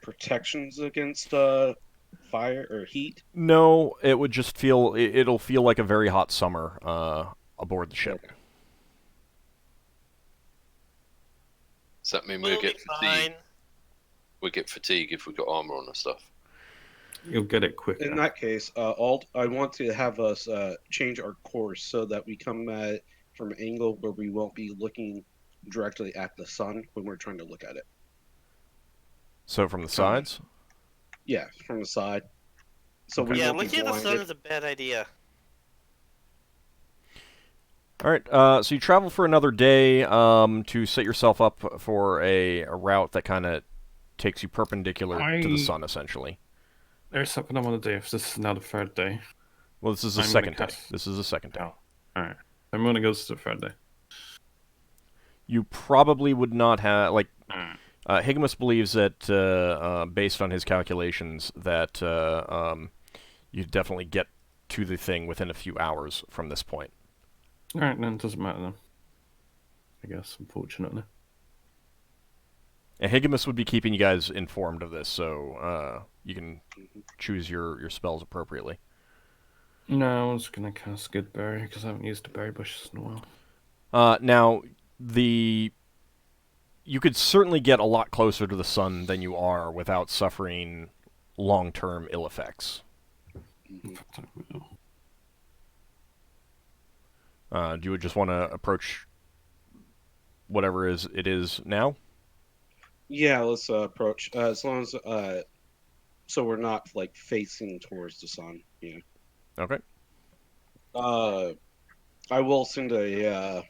protections against fire or heat? No, it would just feel it'll feel like a very hot summer aboard the ship. Okay. Does that mean We'll we'll be get fine. fatigue? We'll get fatigue if we've got armor on and stuff. You'll get it quicker. In that case, Ald, I want to have us change our course so that we come at it from an angle where we won't be looking directly at the sun when we're trying to look at it. So from the sides? Yeah, from the side. So Okay. we Yeah, won't be looking at the sun blinded. is a bad idea. All right, so you travel for another day to set yourself up for a route that kind of takes you perpendicular to the sun, essentially. There's something I want to do if this is now the third day. Well, this is the I'm second gonna day. cast- This is the second day. Oh, alright. I'm going to go to the third day. You probably would not have, like, Alright. Higgimus believes that, based on his calculations, that you definitely get to the thing within a few hours from this point. Alright, then it doesn't matter then. I guess, unfortunately. And Higgimus would be keeping you guys informed of this, so you can choose your spells appropriately. No, I was going to cast Goodberry because I haven't used the berry bushes in a while. Now, you could certainly get a lot closer to the sun than you are without suffering long-term ill effects. In fact, I will. Do you just want to approach whatever it is now? Yeah, let's approach. As long as so we're not like facing towards the sun. Yeah. Okay. I will send a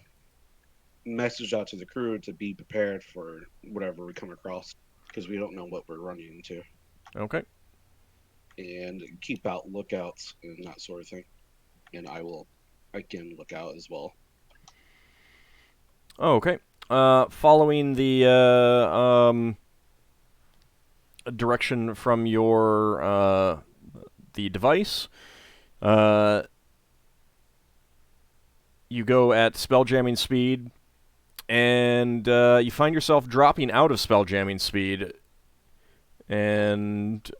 message out to the crew to be prepared for whatever we come across because we don't know what we're running into, Okay. and keep out lookouts and that sort of thing. And I will again look out as well. Oh, okay. Following the direction from your the device, you go at spelljamming speed, and you find yourself dropping out of spelljamming speed, and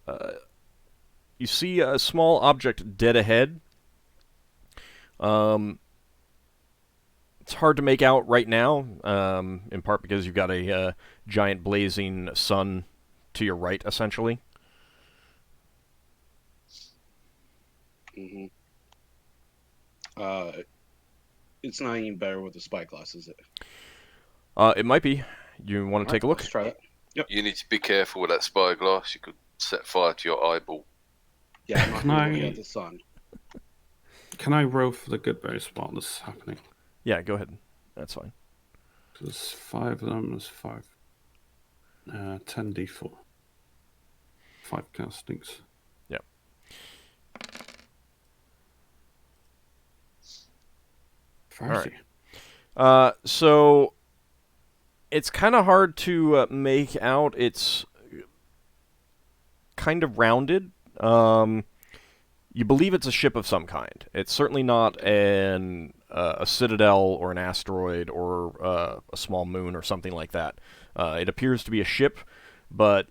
you see a small object dead ahead. It's hard to make out right now, in part because you've got a giant blazing sun to your right, essentially. Mm-hmm. It's not even better with the spyglass, is it? It might be. You want to take a look? Let's try that. Yep. You need to be careful with that spyglass. You could set fire to your eyeball. Yeah, I'm not Can gonna look I- at the sun. Can I roll for the Goodberry spot this is happening? Yeah, go ahead. That's fine. There's 5 of them, there's 5. 10d4. 5 castings. Yep. Farsi. Alright. So it's kind of hard to make out. It's kind of rounded. You believe it's a ship of some kind. It's certainly not a citadel or an asteroid or a small moon or something like that. It appears to be a ship, but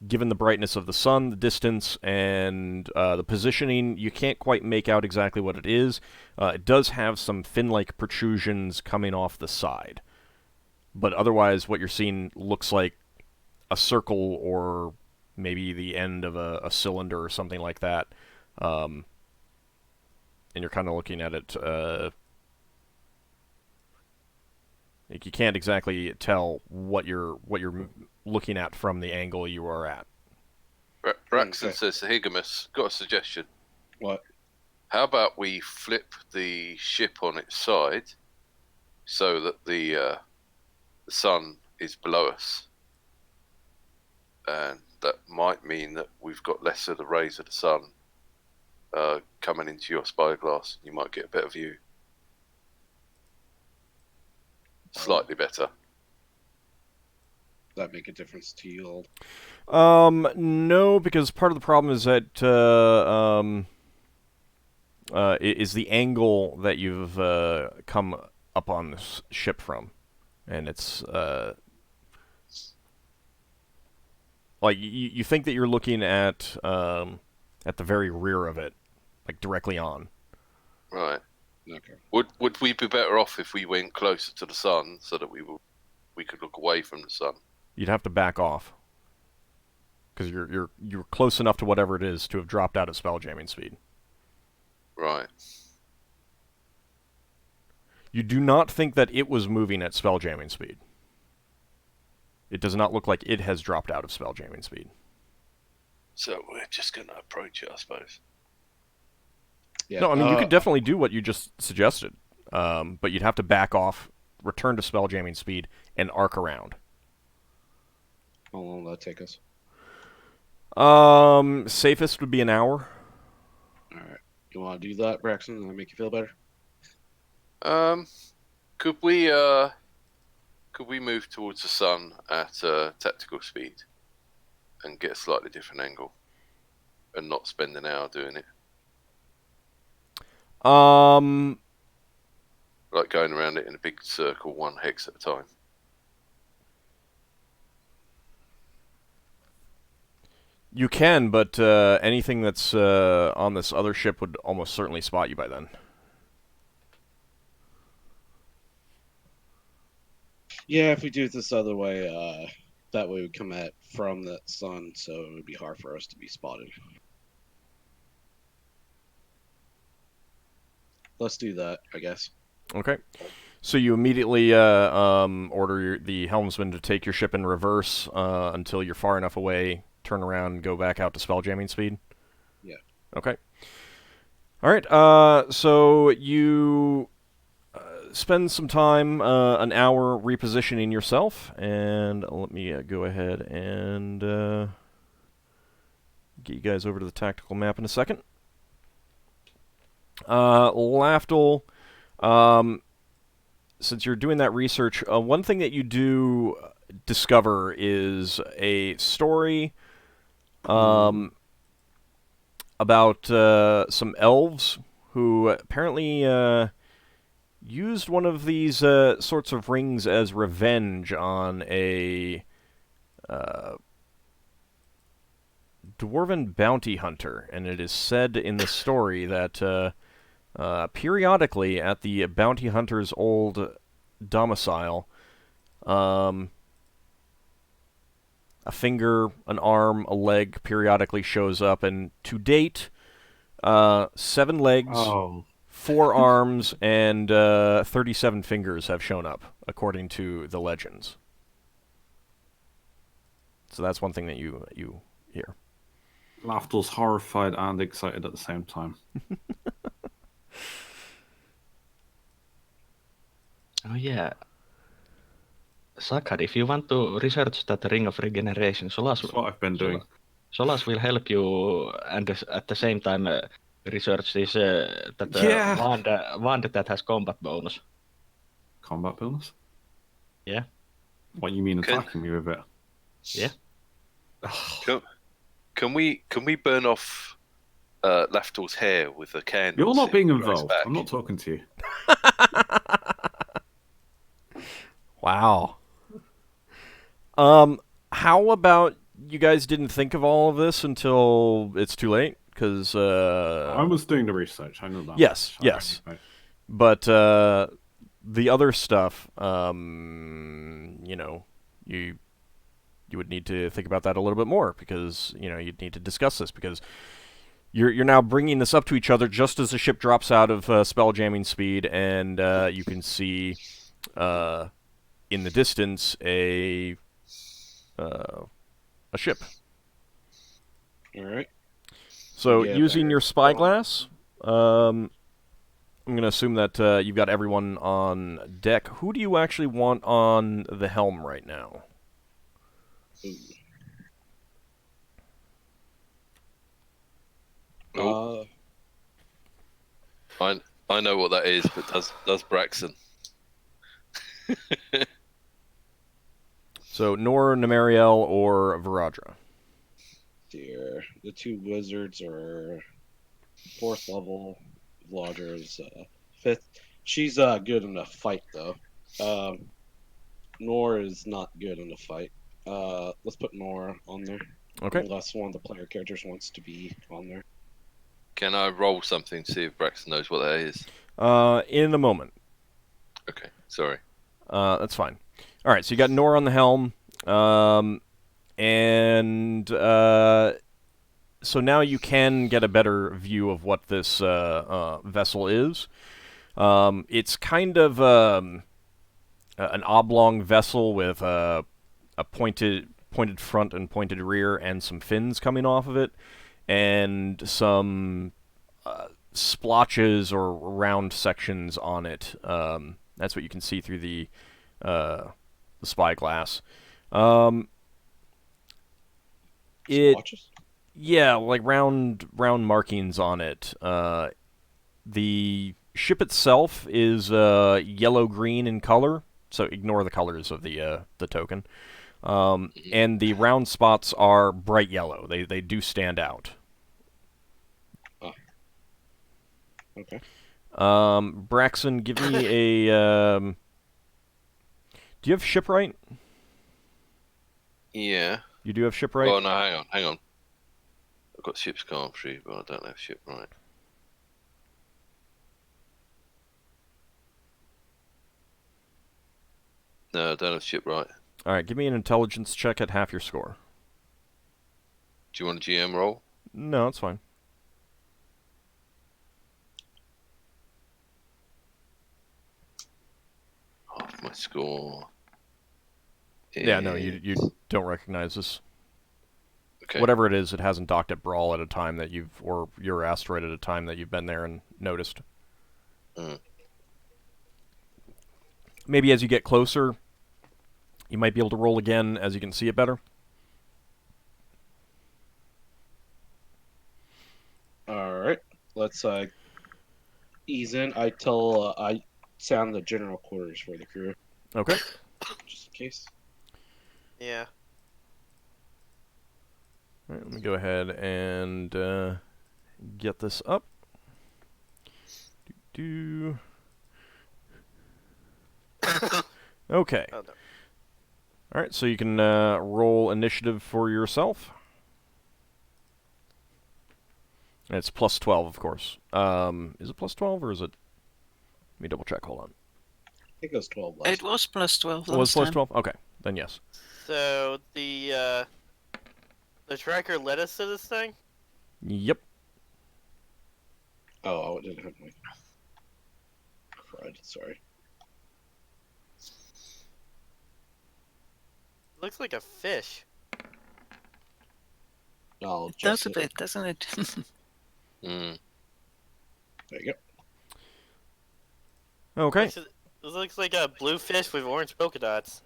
given the brightness of the sun, the distance, and the positioning, you can't quite make out exactly what it is. It does have some fin-like protrusions coming off the side. But otherwise, what you're seeing looks like a circle or maybe the end of a cylinder or something like that. And you're kind of looking at it... like you can't exactly tell what you're looking at from the angle you are at. Braxon says to Higgimus, got a suggestion. What? How about we flip the ship on its side so that the sun is below us, and that might mean that we've got less of the rays of the sun coming into your spyglass. You might get a better view. Slightly better. That make a difference to you all? No, because part of the problem is that is the angle that you've come up on this ship from, and it's like you think that you're looking at the very rear of it, like directly on. Right. Okay. Would we be better off if we went closer to the sun so that we could look away from the sun? You'd have to back off because you're close enough to whatever it is to have dropped out at spelljamming speed. Right. You do not think that it was moving at spelljamming speed. It does not look like it has dropped out of spelljamming speed. So we're just going to approach it, I suppose. Yeah. No, I mean, you could definitely do what you just suggested, but you'd have to back off, return to spelljamming speed, and arc around. How long will that take us? Safest would be an hour. All right. You want to do that, Braxton? Does that make you feel better? Could we move towards the sun at tactical speed and get a slightly different angle and not spend an hour doing it? Like going around it in a big circle, one hex at a time. You can, but anything that's on this other ship would almost certainly spot you by then. Yeah, if we do it this other way, that way we come at from the sun, so it would be hard for us to be spotted. Let's do that, I guess. Okay. So you immediately order the helmsman to take your ship in reverse until you're far enough away, turn around, and go back out to spelljamming speed? Yeah. Okay. All right. So you spend some time, an hour, repositioning yourself, and let me go ahead and get you guys over to the tactical map in a second. Lafdul, since you're doing that research, one thing that you do discover is a story about some elves who apparently used one of these sorts of rings as revenge on a dwarven bounty hunter, and it is said in the story that periodically at the bounty hunter's old domicile, a finger, an arm, a leg periodically shows up, and to date, 7 legs, 4 arms, and 37 fingers have shown up, according to the legends. So that's one thing that you hear. Lafdul's horrified and excited at the same time. Oh yeah. Sakad, if you want to research that Ring of Regeneration, That's what I've been doing. Solas will help you, and at the same time research this wand that has combat bonus. Combat bonus? Yeah. What you mean attacking me with it? Yeah. Can we burn off Lafdul's hair with a candle? You're not being involved. I'm not talking to you. Wow. How about you guys didn't think of all of this until it's too late, because... I was doing the research, I know that. Yes, much. yes. I- But the other stuff, you know, you would need to think about that a little bit more, because, you know, you'd need to discuss this, because you're now bringing this up to each other just as the ship drops out of spell jamming speed, and you can see in the distance a ship. All right. So Yeah, using better. your spyglass, I'm going to assume that you've got everyone on deck. Who do you actually want on the helm right now? I know what that is, but does Braxon? So Nor, Nemariel, or Varadra? Dear, the two wizards are 4th level. Vladra is 5th. She's good in a fight though. Nor is not good in a fight. Let's put Nor on there. Okay. Unless one of the player characters wants to be on there. Can I roll something to see if Braxon knows what that is? In a moment. Okay, sorry. That's fine. All right, so you got Nor on the helm, and so now you can get a better view of what this vessel is. It's kind of an oblong vessel with a pointed front and pointed rear, and some fins coming off of it, and some splotches or round sections on it. That's what you can see through the spyglass. Swatches? Yeah, like round markings on it. The ship itself is yellow-green in color, so ignore the colors of the token. And the round spots are bright yellow. They do stand out. Oh. Okay. Braxon, give me a... do you have shipwright? Yeah. You do have shipwright? Oh, no, hang on. I've got ship's carpentry, but I don't have shipwright. No, I don't have shipwright. All right, give me an intelligence check at half your score. Do you want a GM roll? No, that's fine. Half my score. Yeah, no, you don't recognize this. Okay. Whatever it is, it hasn't docked at Brawl at a time that you've, or your asteroid at a time that you've been there and noticed. Maybe as you get closer, you might be able to roll again as you can see it better. All right. Let's ease in. I sound the general quarters for the crew, Okay. just in case. Yeah. All right, let me go ahead and get this up. Okay. Oh, no. All right, so you can roll initiative for yourself. And it's plus 12, of course. Is it plus 12 or is it? Let me double check. Hold on. I think it was 12 last. It was plus 12 Oh, it was last plus time. 12? Okay, then yes. So the tracker led us to this thing? Yep. Oh, it didn't have my. Crud, sorry. Looks like a fish. I'll It does adjust a it. bit, doesn't it? Mm. There you Okay. This looks like a blue fish with orange polka dots.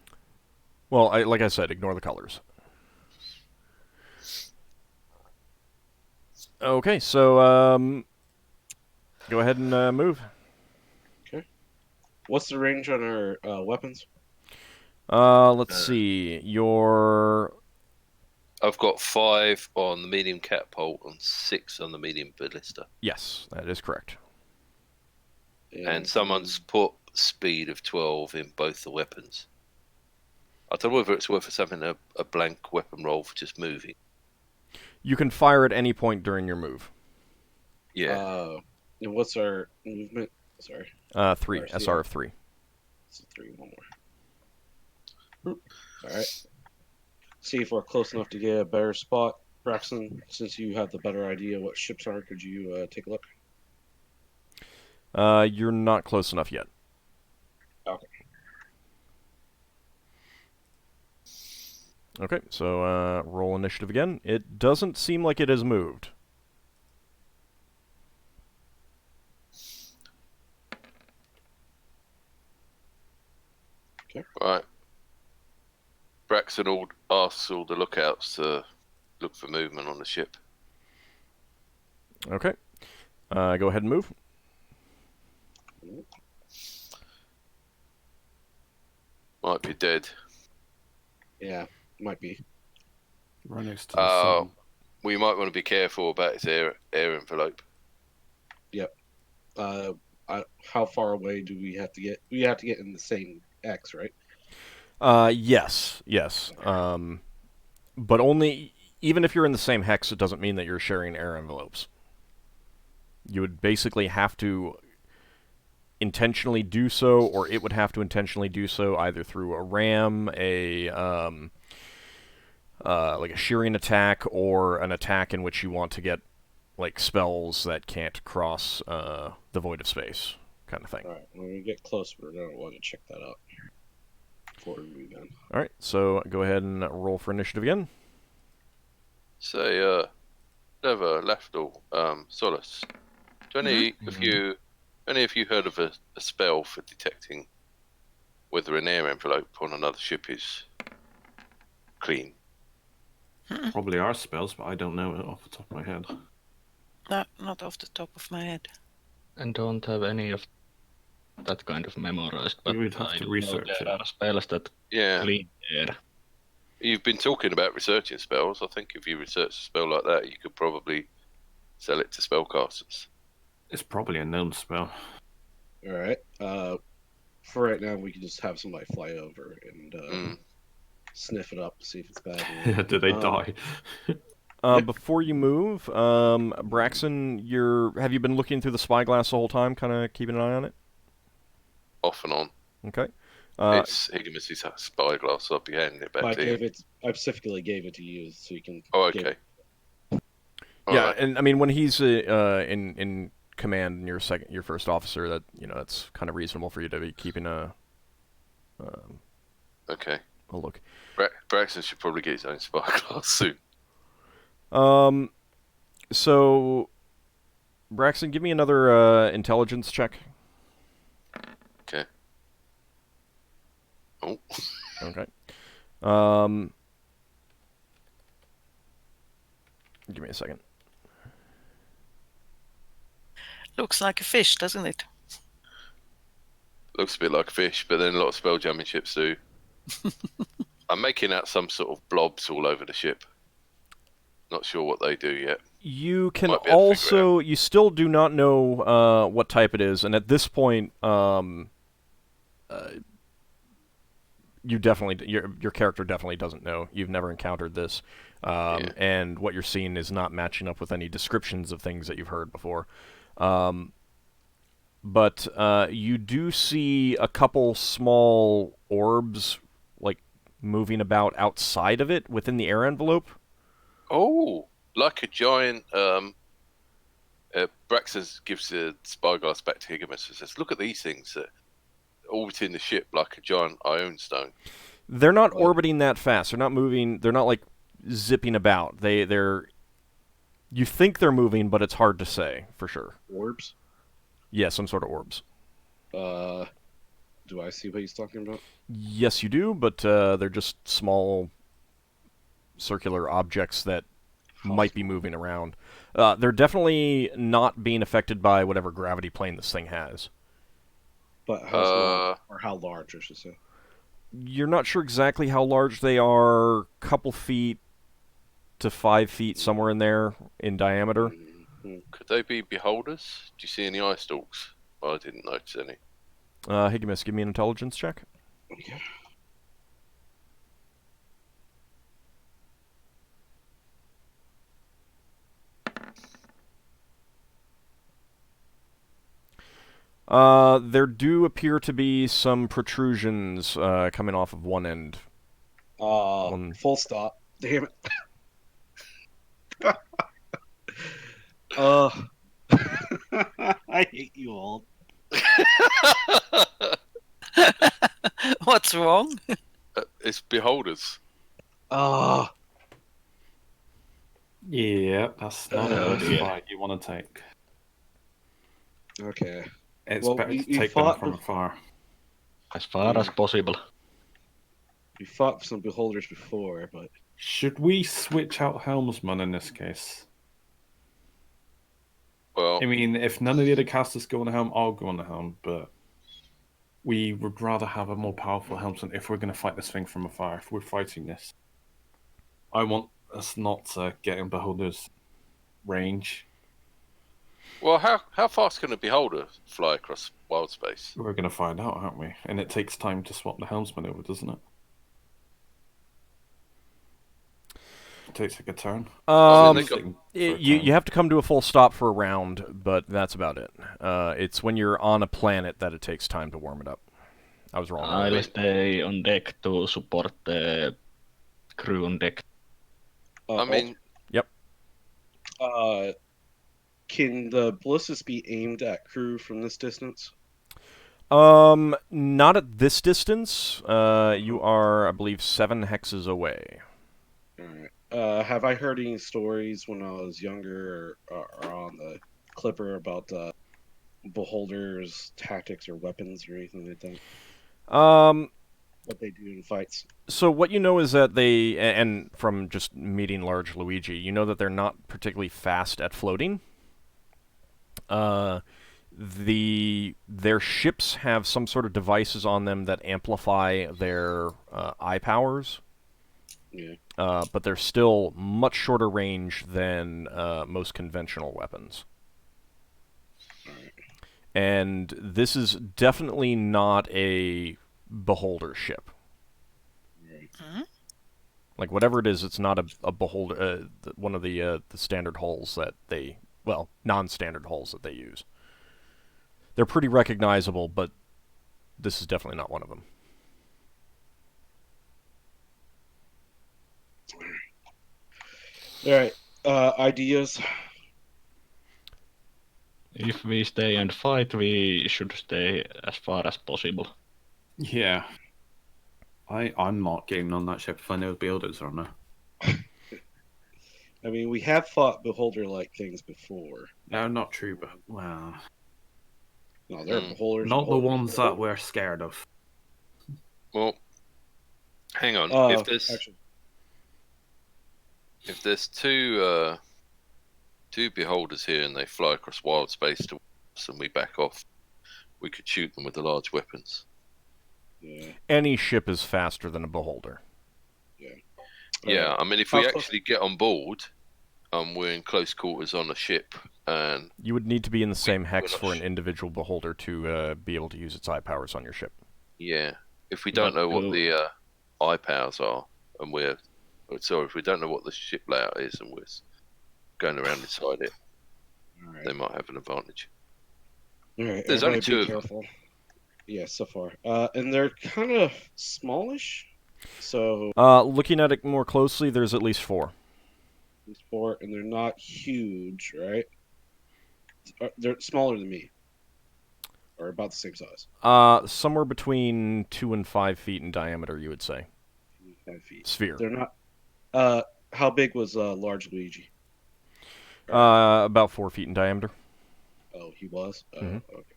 Well, like I said, ignore the colors. Okay, so go ahead and move. go. Okay. What's the range on our weapons? Let's see. Your I've got 5 on the medium catapult and 6 on the medium ballista. yes, that is correct. And someone's put speed of 12 in both the weapons. I don't know whether it's worth us having a blank weapon roll for just moving. You can fire at any point during your move. Yeah. And what's our movement? Sorry. 3. RC. SR of 3. So 3, one more. All right. See if we're close enough to get a better spot. Braxon, since you have the better idea what ships are, could you take a look? You're not close enough yet. Okay. Okay, so roll initiative again. It doesn't seem like it has moved. Okay. Right. Braxon asks all the lookouts to look for movement on the ship. Okay. Go ahead and move. Might be dead. Yeah, might be. Right next to the sun. We might want to be careful about his air envelope. Yep. How far away do we have to get? We have to get in the same X, right? Yes. But only, even if you're in the same hex, it doesn't mean that you're sharing air envelopes. You would basically have to intentionally do so, or it would have to intentionally do so, either through a ram, like a shearing attack, or an attack in which you want to get like spells that can't cross the void of space, kind of thing. All right. When we get close, we're gonna want to check that out before we move in. All right, so go ahead and roll for initiative again. Say, Lafdul, Solas. Do any of you heard of a spell for detecting whether an air envelope on another ship is clean? Probably are spells, but I don't know it off the top of my head. No, not off the top of my head. And don't have any of that kind of memorized, but We'd have I to do research know it. there are spells that Yeah. clean air. You've been talking about researching spells. I think if you research a spell like that, you could probably sell it to spellcasters. It's probably a known spell. All right. For right now, we can just have somebody fly over and sniff it up, see if it's bad. Do they die? Before you move, Braxon, have you been looking through the spyglass the whole time, kind of keeping an eye on it? Off and on. Okay. It's Higgimus' spyglass. I'll be handing it back to you. I specifically gave it to you so you can. Oh, okay. Yeah, Alright. and I mean when he's in command and you're your first officer, that that's kind of reasonable for you to be keeping a Okay. look. Braxton should probably get his own spyglass soon. So Braxton, give me another intelligence check. Okay. Oh. Okay. Give me a second. Looks like a fish, doesn't it? Looks a bit like a fish, but then a lot of spelljamming ships do. I'm making out some sort of blobs all over the ship. Not sure what they do yet. You can Might be able to figure it also, you still do not know what type it is, and at this point, you definitely, your character definitely doesn't know. You've never encountered this, and what you're seeing is not matching up with any descriptions of things that you've heard before. But you do see a couple small orbs, like, moving about outside of it, within the air envelope. Oh, like a giant. Braxton gives the spyglass back to Higgimus and says, "Look at these things that orbiting the ship like a giant ion stone." They're not orbiting that fast. They're not moving. They're not like zipping about. They're. You think they're moving, but it's hard to say for sure. Orbs? Yeah, some sort of orbs. Do I see what he's talking about? Yes, you do, but they're just small circular objects that might be moving around. They're definitely not being affected by whatever gravity plane this thing has. But how small or how large, I should say? You're not sure exactly how large they are. Couple feet to 5 feet, somewhere in there in diameter. Mm-hmm. Could they be beholders? Do you see any eye stalks? Well, I didn't notice any. Higgimus, give me an intelligence check. Okay. There do appear to be some protrusions coming off of one end. Full stop. Damn it. I hate you all. What's wrong? It's beholders. Yeah, that's not a fight you want to take. Okay. It's Well, better we to take them fought from afar. As far as possible. We fought some beholders before, but Should we switch out helmsman in this case? Well, I mean, if none of the other casters go on the helm, I'll go on the helm, but we would rather have a more powerful helmsman if we're going to fight this thing from afar. If we're fighting this, I want us not to get in beholder's range. well, how fast can a beholder fly across wild space? We're going to find out, aren't we? And it takes time to swap the helmsman over, doesn't it? It takes like a turn. You have to come to a full stop for a round, but that's about it. It's when you're on a planet that it takes time to warm it up. I was wrong. I'll stay on deck to support the crew on deck. I mean, yep. Can the ballistas be aimed at crew from this distance? Not at this distance. You are, I believe, 7 hexes away. Alright. Have I heard any stories when I was younger or on the Clipper about beholders' tactics or weapons or anything like that? What they do in fights? So what you know is that they, and from just meeting large Luigi, you know that they're not particularly fast at floating. Their ships have some sort of devices on them that amplify their eye powers. Yeah. But they're still much shorter range than most conventional weapons. Alright. And this is definitely not a beholder ship. Right. Hmm? Like whatever it is, it's not a beholder. One of the standard hulls that they, well, non-standard hulls that they use. They're pretty recognizable, but this is definitely not one of them. Alright. Ideas? If we stay and fight, we should stay as far as possible. Yeah. I'm not getting on that ship if I know beholders are there. I mean, we have fought beholder-like things before. No, not true, but well, No, they're beholders. not the beholders, ones that we're scared of. well, hang on. If there's two beholders here and they fly across wild space to us and we back off, we could shoot them with the large weapons. Yeah. Any ship is faster than a beholder. Yeah, I mean, if we actually get on board, we're in close quarters on a ship, and you would need to be in the same hex for an individual beholder to be able to use its eye powers on your ship. Yeah, if we don't know what the eye powers are, and if we don't know what the ship layout is, and we're going around inside it, they might have an advantage. All right, there's only two of them. Careful. Yeah, so far. And they're kind of smallish. So looking at it more closely, there's at least 4. at least 4, and they're not huge, right? They're smaller than me, or about the same size. Somewhere between 2 and 5 feet in diameter, you would say. 5 feet. Sphere. They're not. How big was large Luigi? About 4 feet in diameter. Oh, he was. Mhm. Okay.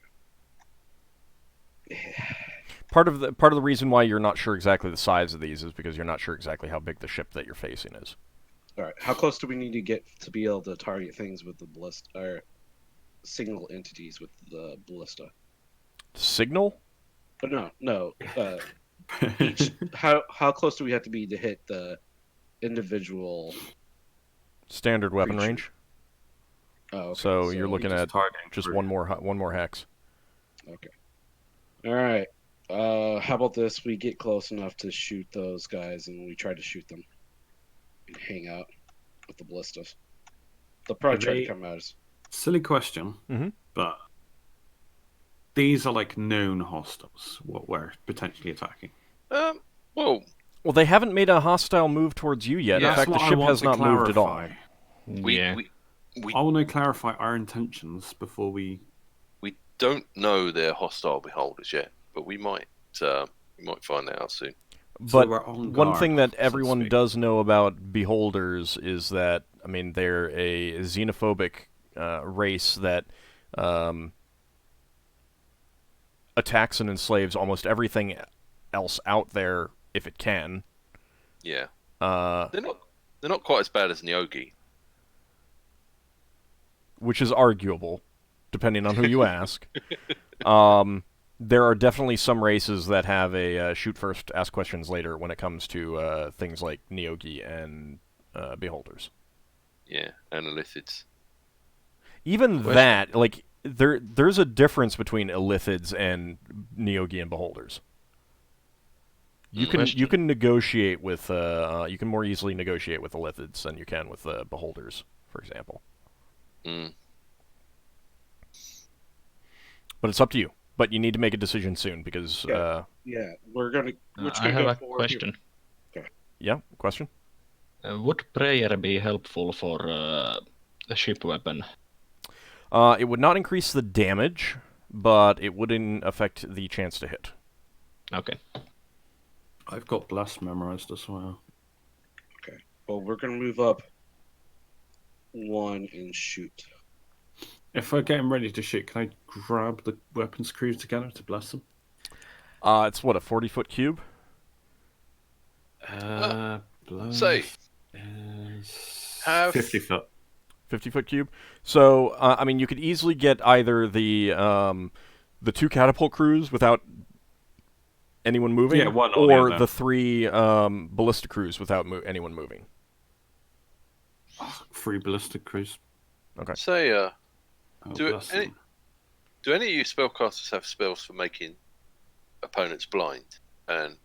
Yeah. Part of the reason why you're not sure exactly the size of these is because you're not sure exactly how big the ship that you're facing is. All right. How close do we need to get to be able to target things with the ballista, or single entities with the ballista? Signal? Oh, no. Each. How close do we have to be to hit the individual Standard weapon creature? range. Oh, okay. So you're looking at just for one more hex. Okay. All right. How about this? We get close enough to shoot those guys, and we try to shoot them and hang out with the ballistas. They'll probably try to come at us. Silly question, Mhm. but these are like known hostiles. What we're potentially attacking. Well, Well, they haven't made a hostile move towards you yet. Yeah. In fact, the That's what I ship want has to not moved at all. clarify. we I want to clarify our intentions before we. we don't know they're hostile beholders yet, but we might find that out soon. But we're on one guard, thing that so to everyone speak. does know about beholders is that, I mean, they're a xenophobic race that attacks and enslaves almost everything else out there if it can. Yeah, Uh, they're not quite as bad as Nyogi. which is arguable, depending on who you ask. There are definitely some races that have a shoot first, ask questions later when it comes to things like Neogi and Beholders. Yeah, and Illithids. Even that, like, there's a difference between Illithids and Neogi and Beholders. You can negotiate with you can more easily negotiate with Illithids than you can with Beholders, for example. Mm. But it's up to you. But you need to make a decision soon because Yeah, we're just I gonna have go a forward here. question. yeah, question. Would prayer be helpful for a ship weapon? It would not increase the damage, but it wouldn't affect the chance to hit. Okay. I've got blast memorized as well. Well, we're gonna move up one and shoot. If we're getting ready to shoot, can I grab the weapons crew together to bless them? It's what, a 40-foot cube? Say, have 50 foot. 50-foot cube. So, I mean, you could easily get either the 2 catapult crews without anyone moving, Yeah, one or the or other. the 3 ballista crews without anyone moving. 3 ballistic crews. Okay. say, Oh, Do bless any- them. do any of you spellcasters have spells for making opponents blind? And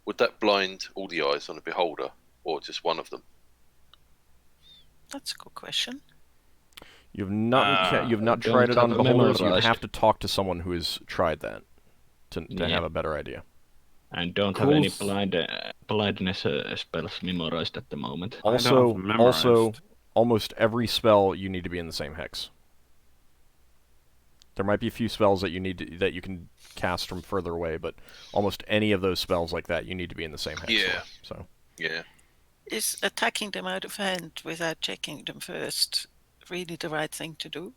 would that blind all the eyes on a beholder, or just one of them? That's a good question. You've not don't tried it on have beholders. You'd memorized. have to talk to someone who has tried that to Yeah. have a better idea. And don't have any Course. blindness spells memorized at the moment. I don't have Also, them memorized. almost every spell you need to be in the same hex. There might be a few spells that that you can cast from further away, but almost any of those spells like that you need to be in the same hex. Yeah. for. So Yeah. Is attacking them out of hand without checking them first really the right thing to do?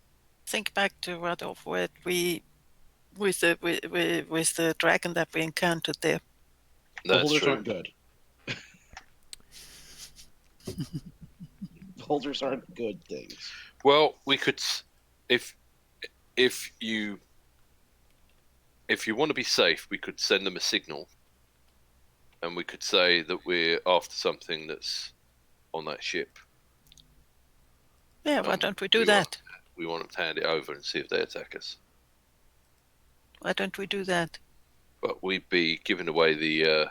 Think back to Radolf, where with the dragon that we encountered there. That's Beholders true. aren't good. Beholders aren't good things. Well, we could, if you want to be safe, we could send them a signal, and we could say that we're after something that's on that ship. Yeah, why don't we do we that? We want them to hand it over and see if they attack us. Why don't we do that? But we'd be giving away the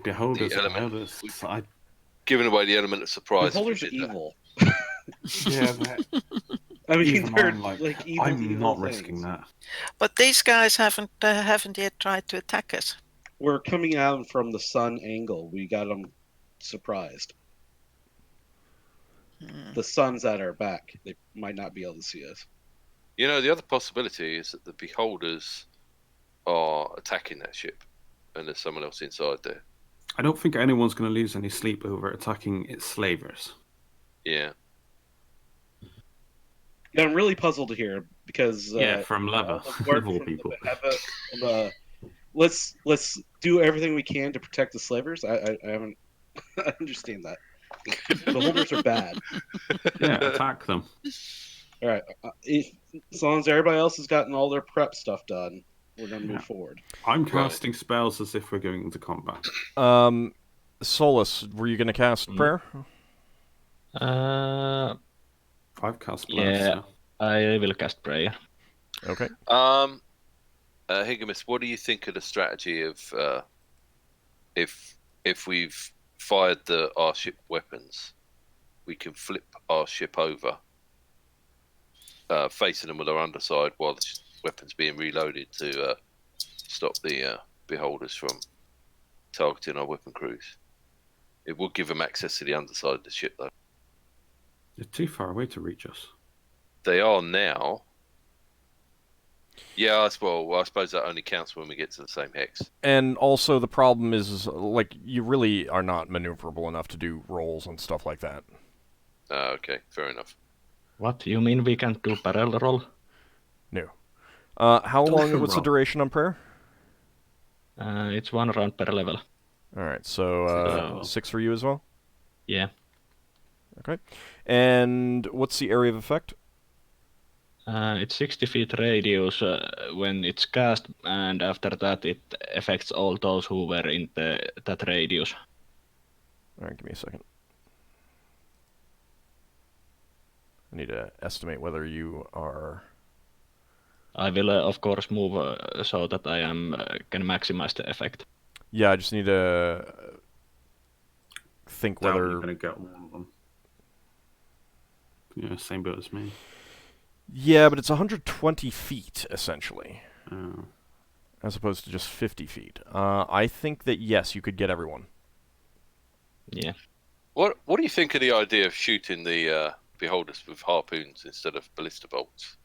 Beholders the are element. beholders. giving away the element of surprise. if we Beholders are did that. evil. Yeah, but I mean, even they're I'm like, evil, I'm evil not things. risking that. But these guys haven't yet tried to attack us. We're coming out from the sun angle. We got them surprised. The sun's at our back. They might not be able to see us. You know, the other possibility is that the beholders are attacking that ship, and there's someone else inside there. I don't think anyone's going to lose any sleep over attacking its slavers. Yeah. Yeah, I'm really puzzled here because from Leva, of all people. Let's do everything we can to protect the slavers. I haven't. I understand that. The holders are bad. Yeah, attack them. All right. As long as everybody else has gotten all their prep stuff done, we're gonna move forward. I'm casting spells as if we're going into combat. Solas, were you going to cast prayer? I've cast spells. Yeah, I will cast prayer. Okay. Higgimus, what do you think of the strategy of if we've fired our ship weapons, we can flip our ship over facing them with their underside while the weapon's being reloaded to stop the beholders from targeting our weapon crews. It would give them access to the underside of the ship, though. They're too far away to reach us. They are now. Yeah, well, I suppose that only counts when we get to the same hex. And also the problem is, like, you really are not maneuverable enough to do rolls and stuff like that. Okay, fair enough. What, you mean we can't do barrel roll? No. How long, what's the duration on prayer? It's 1 round per level. Alright, so 6 for you as well? Yeah. Okay. And what's the area of effect? It's 60 feet radius when it's cast, and after that it affects all those who were in that radius. Alright, give me a second. I need to estimate whether you are... I will, of course, move so that I can maximize the effect. Yeah, I just need to think whether... You're going to get one of them. Yeah, same boat as me. Yeah, but it's 120 feet, essentially. Oh. As opposed to just 50 feet. I think that, yes, you could get everyone. Yeah. What do you think of the idea of shooting the beholders with harpoons instead of ballista bolts?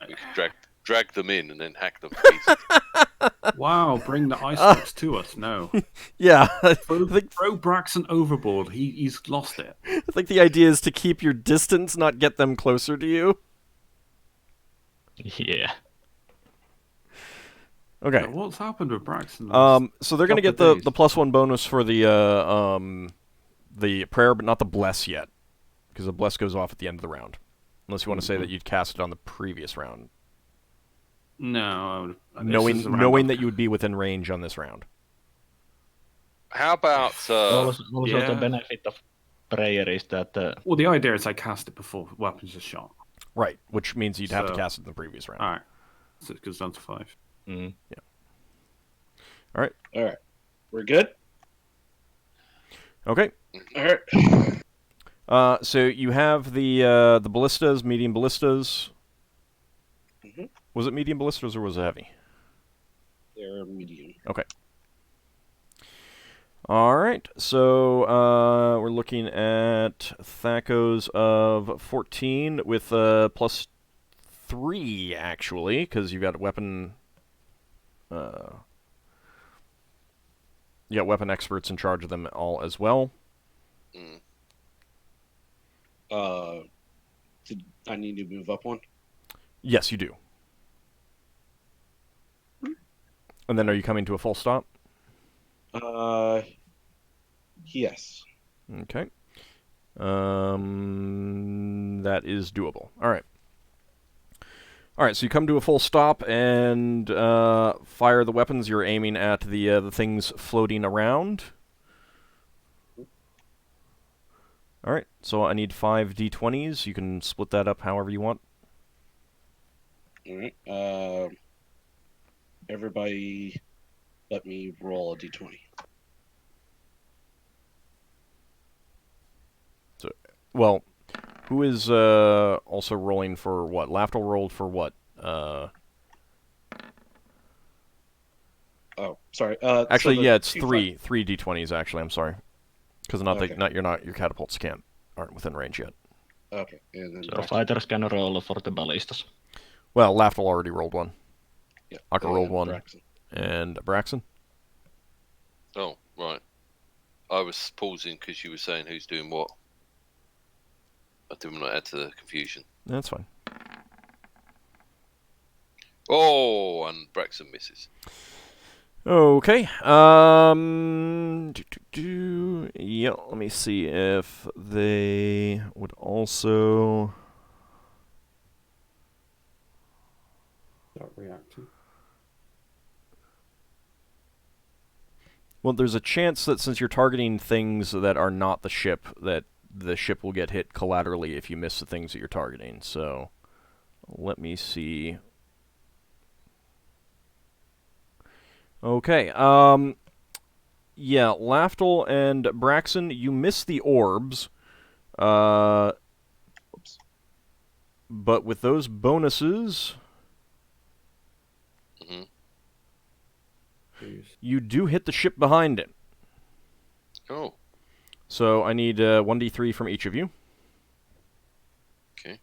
We could drag them in and then hack them to pieces. Wow, bring the ice axe to us. No. Yeah. Throw Braxon overboard. He's lost it. I think the idea is to keep your distance, not get them closer to you. Yeah. Okay. Now, what's happened with Braxon? So they're going to get the +1 bonus for the prayer, but not the bless yet. Because the bless goes off at the end of the round. Unless you want to say that you'd cast it on the previous round. No. Knowing that you would be within range on this round. How about... Also the benefit of prayer is that... Well, the idea is I cast it before weapons are shot. Right, which means you'd have to cast it in the previous round. Alright. So it goes down to 5. Mm. Yeah. Alright. Alright. We're good? Okay. Alright. So you have the ballistas, medium ballistas. Mm-hmm. Was it medium ballistas or was it heavy? They're medium. Okay. Alright, so we're looking at Thacos of 14 with +3, actually, because you got weapon... you got weapon experts in charge of them all as well. Mm. Did I need to move up one? Yes, you do. And then are you coming to a full stop? Yes. Okay. That is doable. Alright. Alright, so you come to a full stop and fire the weapons. You're aiming at the things floating around. Alright, so I need 5 d20s. You can split that up however you want. Alright. Everybody let me roll a d20. So, well, who is also rolling for what? Lafdul rolled for what? Oh, sorry. Actually, so yeah, it's 3 d20s. Actually, I'm sorry, because your catapults aren't within range yet. Okay, and then So fighters can roll for the ballistas. Well, Lafdul already rolled one. Yeah, Ockar rolled one, Braxon. and Braxon. Oh, right. I was pausing because you were saying who's doing what. I didn't want to add to the confusion. That's fine. Oh, and Braxon misses. Okay. Yeah, let me see if they would also... Start reacting. Well, there's a chance that since you're targeting things that are not the ship, that the ship will get hit collaterally if you miss the things that you're targeting. So, let me see. Okay, yeah, Lafdul and Braxon, you miss the orbs. but with those bonuses, you do hit the ship behind it. Oh. So I need 1d3 from each of you. Okay.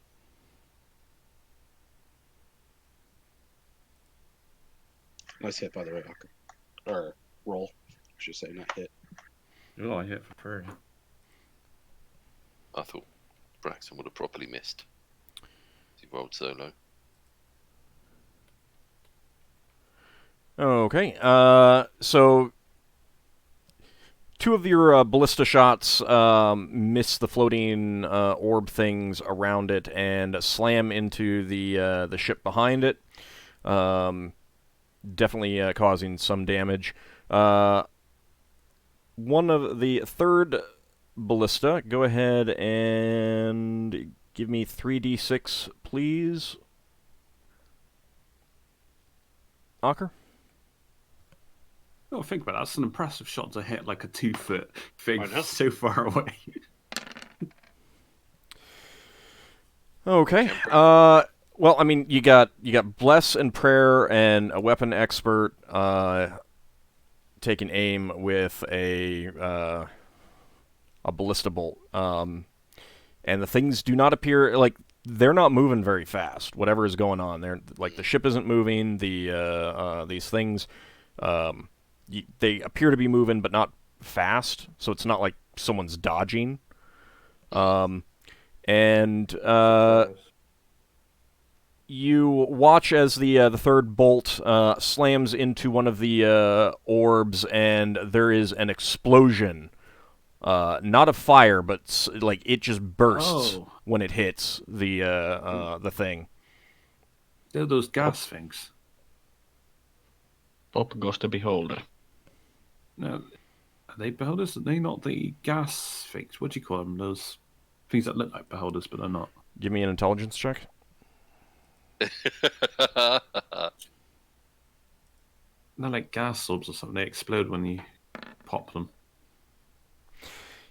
Nice hit, by the way, Ockar. Or roll, I should say, not hit. Oh, I hit for 30. I thought Braxon would have properly missed. He rolled so low. Okay, so 2 of your ballista shots miss the floating orb things around it and slam into the ship behind it, definitely causing some damage. One of the third ballista, go ahead and give me 3d6, please. Ockar? Oh, think about that. That's an impressive shot to hit like a 2-foot thing I know. so far away. Okay. Well, I mean, you got bless and prayer and a weapon expert taking aim with a ballista bolt, and the things do not appear like they're not moving very fast. Whatever is going on, they're like the ship isn't moving. These things. They appear to be moving, but not fast, so it's not like someone's dodging. You watch as the third bolt slams into one of the orbs, and there is an explosion. Not of fire, but like it just bursts when it hits the thing. They're those gas things. Pop goes the beholder. No, are they beholders? Are they not the gas things? What do you call them? Those things that look like beholders, but they're not. Give me an intelligence check. They're like gas orbs or something. They explode when you pop them.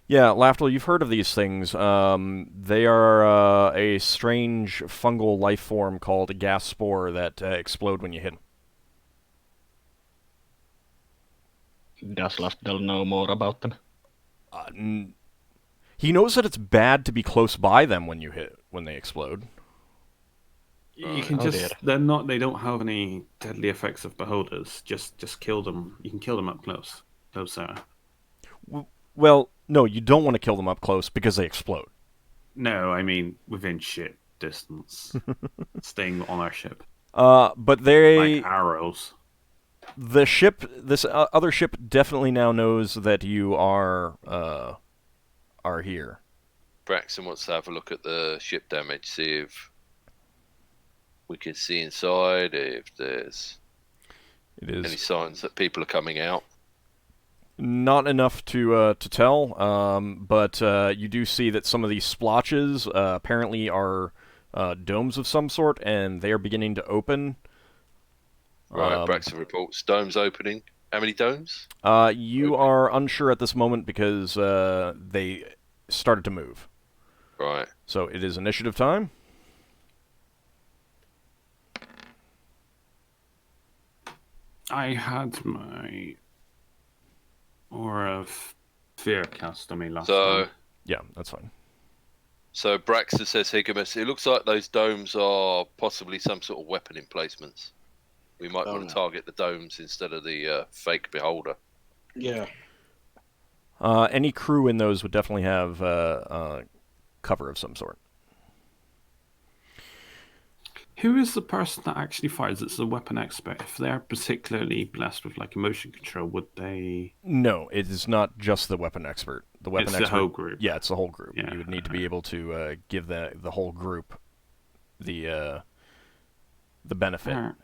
Yeah, Lafdul, you've heard of these things. They are a strange fungal life form called a gas spore that explode when you hit them. Does Lafdul know more about them? He knows that it's bad to be close by them when they explode. You can they're not. They don't have any deadly effects of beholders. Just kill them. You can kill them up closer. Well, no, you don't want to kill them up close because they explode. No, I mean within ship distance, staying on our ship. But they like arrows. The ship, this other ship, definitely now knows that you are here. Braxon wants to have a look at the ship damage, see if we can see inside, if there's any signs that people are coming out. Not enough to tell, but you do see that some of these splotches apparently are domes of some sort, and they are beginning to open. Right, Braxton reports domes opening. How many domes? You are unsure at this moment because they started to move. Right. So it is initiative time. I had my Aura of Fear cast on me last time. Yeah, that's fine. So Braxton says, Higgimus, it looks like those domes are possibly some sort of weapon emplacements. We might want to target the domes instead of the fake beholder. Yeah. Any crew in those would definitely have cover of some sort. Who is the person that actually fires? It's the weapon expert. If they're particularly blessed with like emotion control, would they? No, it is not just the weapon expert. The weapon expert. It's the whole group. Yeah, it's the whole group. Yeah, you would need to be able to give the whole group the benefit. Right.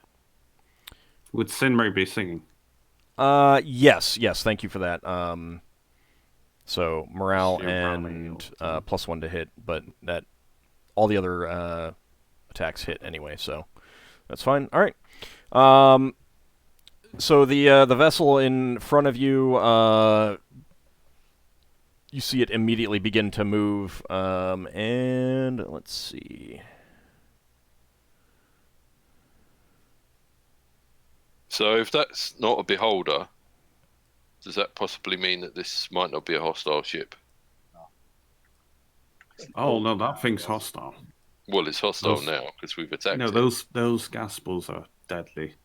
Would Sinrae be singing? Yes. Thank you for that. So morale and +1 to hit, but that all the other attacks hit anyway, so that's fine. All right. So the vessel in front of you, you see it immediately begin to move, and let's see. So if that's not a beholder, does that possibly mean that this might not be a hostile ship? Oh no, that thing's hostile. Well, it's hostile now because we've attacked No, it. those gas balls are deadly.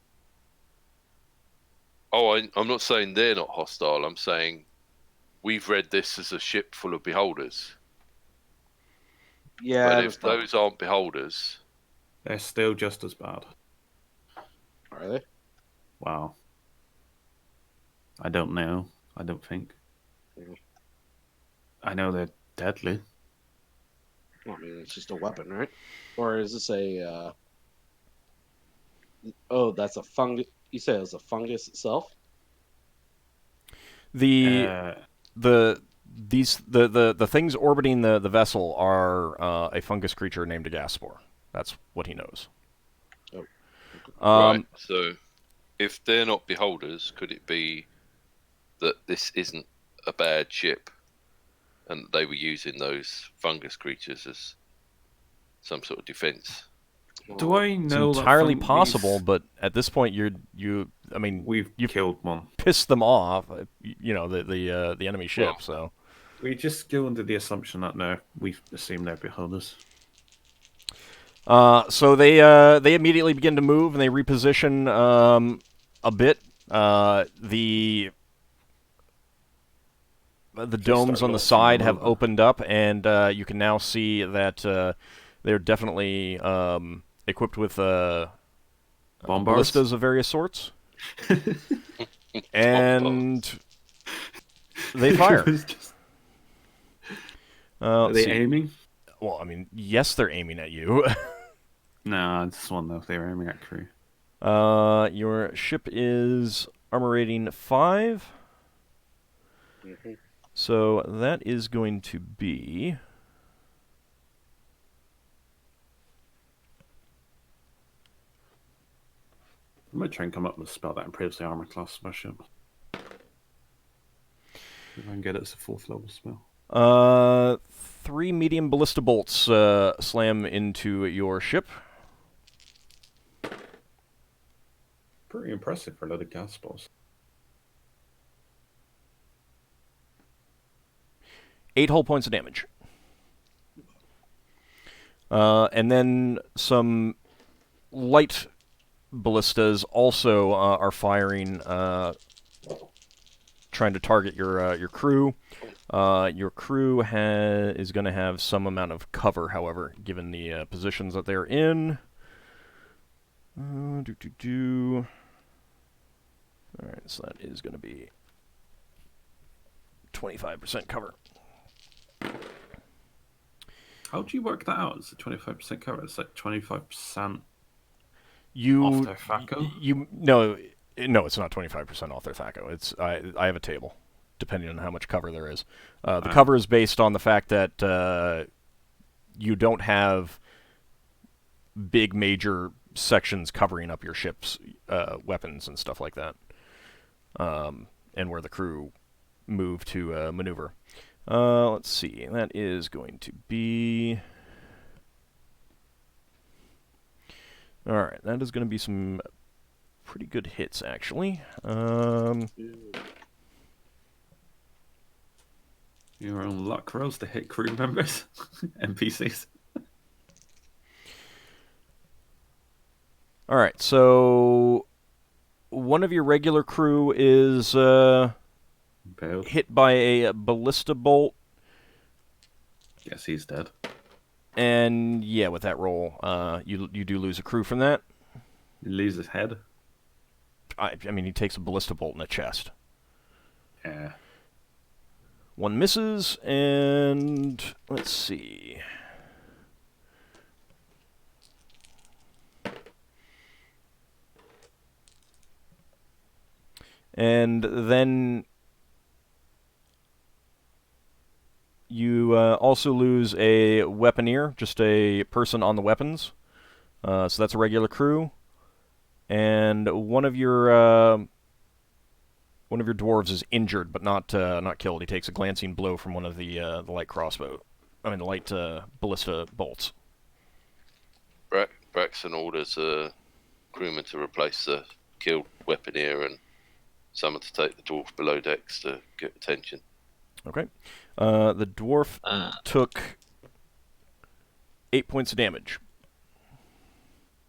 Oh, I'm not saying they're not hostile. I'm saying we've read this as a ship full of beholders. Yeah, But if those aren't beholders, They're still just as bad. are they? Wow. I don't know. I don't think. I know they're deadly. Well, I mean, it's just a weapon, right? Or is this a? Oh, that's a fungus. You said it was a fungus itself. The things orbiting the vessel are a fungus creature named a Gaspor. That's what he knows. Oh. right. So if they're not beholders, could it be that this isn't a bad ship, and they were using those fungus creatures as some sort of defense? Do I know? It's entirely possible, but at this point, you've killed one. Pissed them off. You know, the enemy ship. So we just go under the assumption that no, we assume they're beholders. So they immediately begin to move and they reposition a bit. The domes on the side have opened up, and you can now see that they're definitely equipped with ballistas of various sorts. And they fire. Are they aiming? Well, I mean, yes, they're aiming at you. No, I just want to know if they're aiming at crew. Your ship is armor rating 5. Mm-hmm. So that is going to be... I'm going to try and come up with a spell that improves the armor class of my ship. If I can get it as a 4th level spell. 3 medium ballista bolts slam into your ship. Pretty impressive for a load of gas balls. 8 whole points of damage. And then some light ballistas also are firing, trying to target your crew. Your crew is going to have some amount of cover, however, given the positions that they're in. Alright, so that is going to be 25% cover. How do you work that out? It's a 25% cover. It's like 25% off their THACO? No, it's not 25% off their THACO. It's I have a table, depending on how much cover there is. The cover is based on the fact that you don't have big major sections covering up your ship's weapons and stuff like that, and where the crew move to maneuver. Let's see. That is going to be... Alright, that is going to be some pretty good hits, actually. You're on luck rolls to hit crew members. NPCs. Alright, so... one of your regular crew is... hit by a ballista bolt. Yes, he's dead. And yeah, with that roll, you do lose a crew from that. He loses his head. I mean, he takes a ballista bolt in the chest. Yeah. One misses, and let's see. And then you also lose a weaponeer, just a person on the weapons. So that's a regular crew. And one of your dwarves is injured, but not killed. He takes a glancing blow from one of the light the light ballista bolts. Braxon orders a crewman to replace the killed weaponeer and someone to take the dwarf below decks to get attention. Okay. The dwarf took 8 points of damage.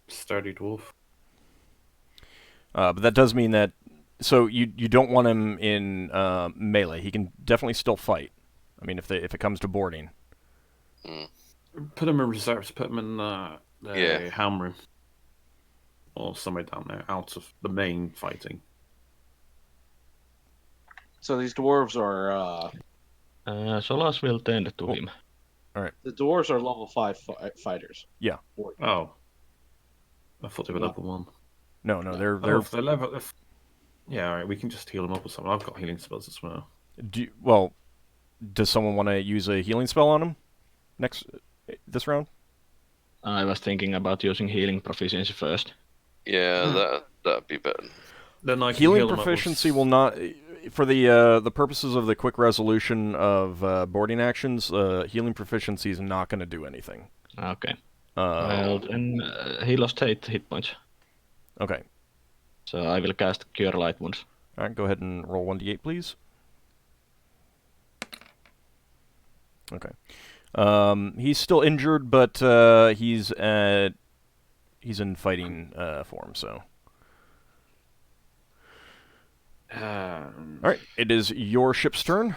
Sturdy dwarf. But that does mean that... So you don't want him in melee. He can definitely still fight. I mean, if it comes to boarding. Put him in reserves. Put him in the helm room. Or somewhere down there, out of the main fighting. So these dwarves are... Solas will tend to him. Alright. The dwarves are level 5 fighters. Yeah. Oh. I thought they were level 1. No, they're... If they're level... Yeah, alright, we can just heal them up or something. I've got healing spells as well. Does someone want to use a healing spell on him this round? I was thinking about using healing proficiency first. Yeah, that'd be better. Then I can Healing heal them proficiency will not... For the purposes of the quick resolution of boarding actions, healing proficiency is not going to do anything. Okay. Well, then he lost 8 hit points. Okay. So I will cast Cure Light Wounds. Alright, go ahead and roll 1d8, please. Okay. He's still injured, but he's in fighting form, so... Alright, it is your ship's turn.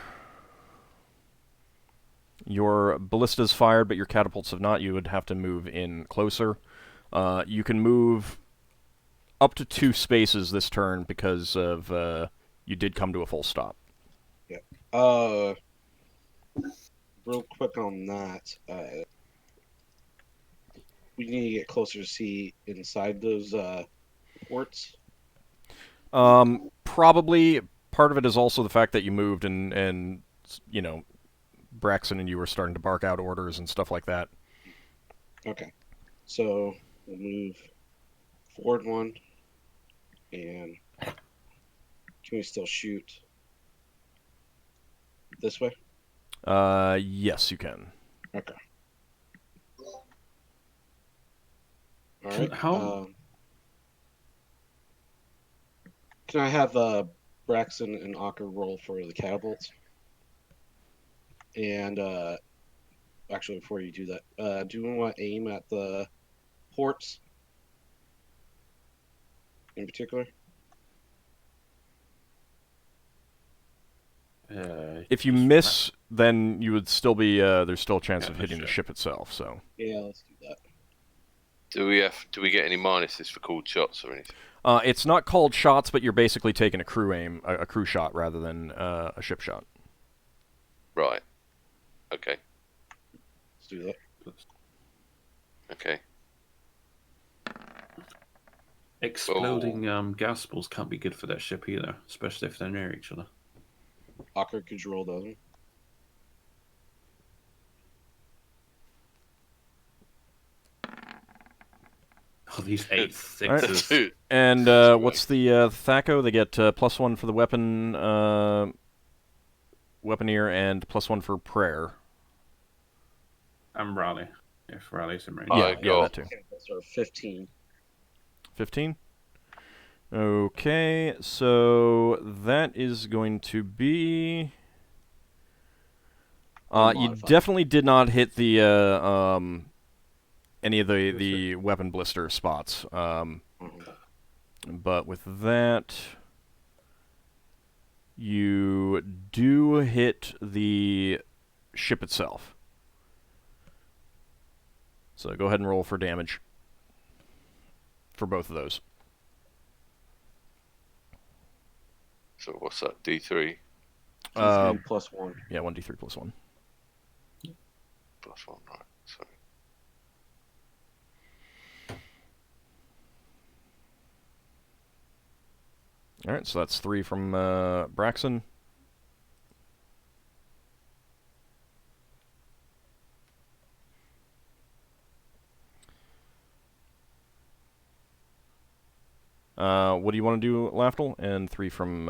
Your ballista's fired, but your catapults have not. You would have to move in closer. You can move up to 2 spaces this turn because of you did come to a full stop. Yeah. Real quick on that. We need to get closer to see inside those ports. Probably part of it is also the fact that you moved and you know, Braxon and you were starting to bark out orders and stuff like that. Okay. So we'll move forward 1, and can we still shoot this way? Yes, you can. Okay. All right. Can I have Braxon and Ockar roll for the catapults? And actually, before you do that, do we want to aim at the ports in particular? If you miss, then you would still be there's still a chance of hitting the ship itself. So yeah, let's do that. Do we get any minuses for called shots or anything? It's not called shots, but you're basically taking a crew shot rather than a ship shot. Right. Okay. Let's do that. Okay. Exploding gas balls can't be good for their ship either, especially if they're near each other. Ockar, could you roll those? Oh, these 8 6s. Right. And what's the THACO? They get +1 for the weapon, weaponeer, and +1 for prayer. And rally, if rally's in range. Yeah, that too. So 15. 15? Okay, so that is going to be... you definitely did not hit the any of the weapon blister spots. But with that, you do hit the ship itself. So go ahead and roll for damage for both of those. So what's that? D3? D3 plus 1. Yeah, 1d3 plus 1. Plus 1, right. Sorry. Alright, so that's 3 from Braxon. What do you want to do, Lafdul? And 3 from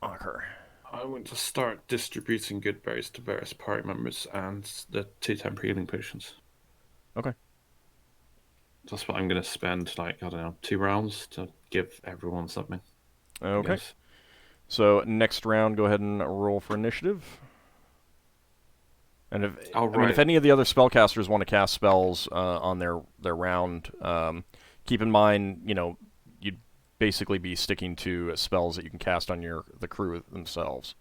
Ockar. I want to start distributing good berries to various party members and the 2 temporary healing potions. Okay. That's what I'm going to spend, like, I don't know, 2 rounds to give everyone something. Okay. So next round, go ahead and roll for initiative. And if any of the other spellcasters want to cast spells on their round, keep in mind, you'd basically be sticking to spells that you can cast on the crew themselves.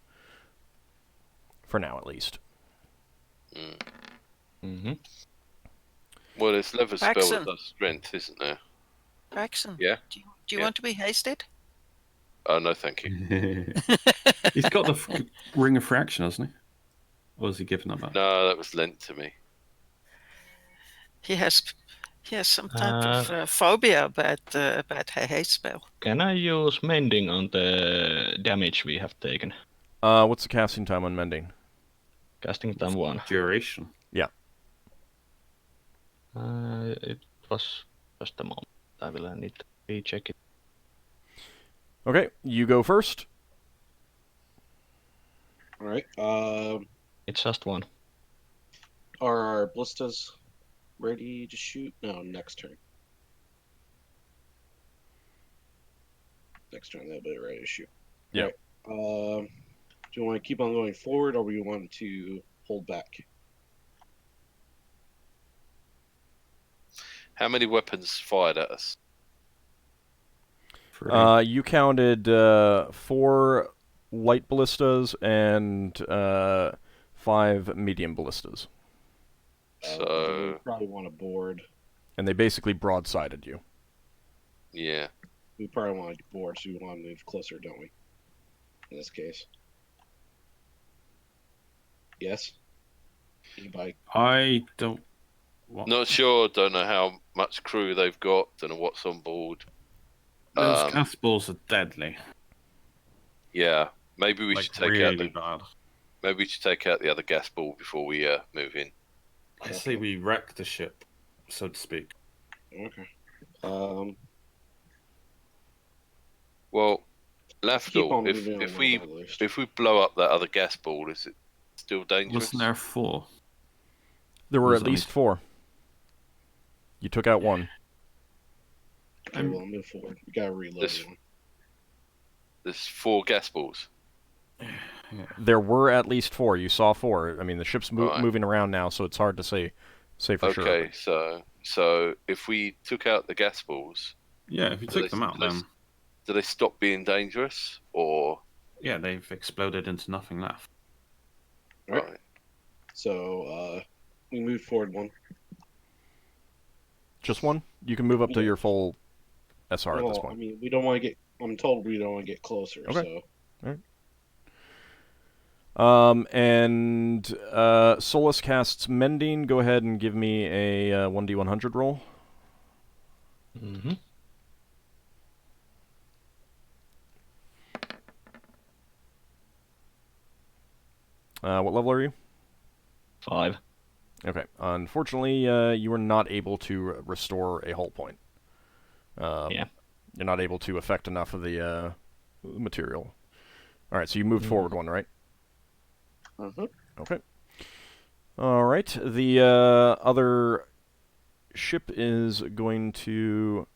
For now, at least. Mm-hmm. Well, there's leather spell Braxon. with strength, isn't there? Braxon, Yeah. do you want to be hasted? Oh, no, thank you. He's got the ring of fraction, hasn't he? Or has he given that back? No, that was lent to me. He has some type of phobia about haste spell. Can I use mending on the damage we have taken? What's the casting time on mending? Casting time 1. Duration. Yeah. It was just a moment. I will need to recheck it. Okay, you go first. All right. It's just 1. Are our ballistas ready to shoot? No, next turn. Next turn they'll be ready to shoot. Yeah. All right. Do you want to keep on going forward, or do you want to hold back? How many weapons fired at us? You counted 4 light ballistas and 5 medium ballistas. So we probably want to board. And they basically broadsided you. Yeah. We probably want to board, so we want to move closer, don't we? In this case. Yes? Anybody? I don't... Not sure. Don't know how much crew they've got. Don't know what's on board. Those cast balls are deadly. Yeah. Maybe we should take really out bad. Maybe we should take out the other gas ball before we move in. I say we wreck the ship, so to speak. Okay. Well, Lafdul, if we blow up that other gas ball, is it still dangerous? Wasn't there 4? There were at least 4. You took out 1. Okay, well, move forward. We gotta reload one. There's 4 gas balls. Yeah. There were at least 4. You saw 4. I mean, the ship's moving around now, so it's hard to say for sure. Okay, so if we took out the gas balls... Yeah, if you took them out, then... Do they stop being dangerous, or...? Yeah, they've exploded into nothing left. Right. So, we move forward 1. Just 1? You can move up to your full SR at this point. I mean, we don't want to get... I'm told we don't want to get closer, okay. So... All right. And Solas casts Mending. Go ahead and give me a 1d100 roll. Mm-hmm. What level are you? 5. Okay. Unfortunately, you were not able to restore a hull point. Yeah. You're not able to affect enough of the material. All right, so you moved forward 1, right? Uh-huh. Okay. All right. The other ship is going to...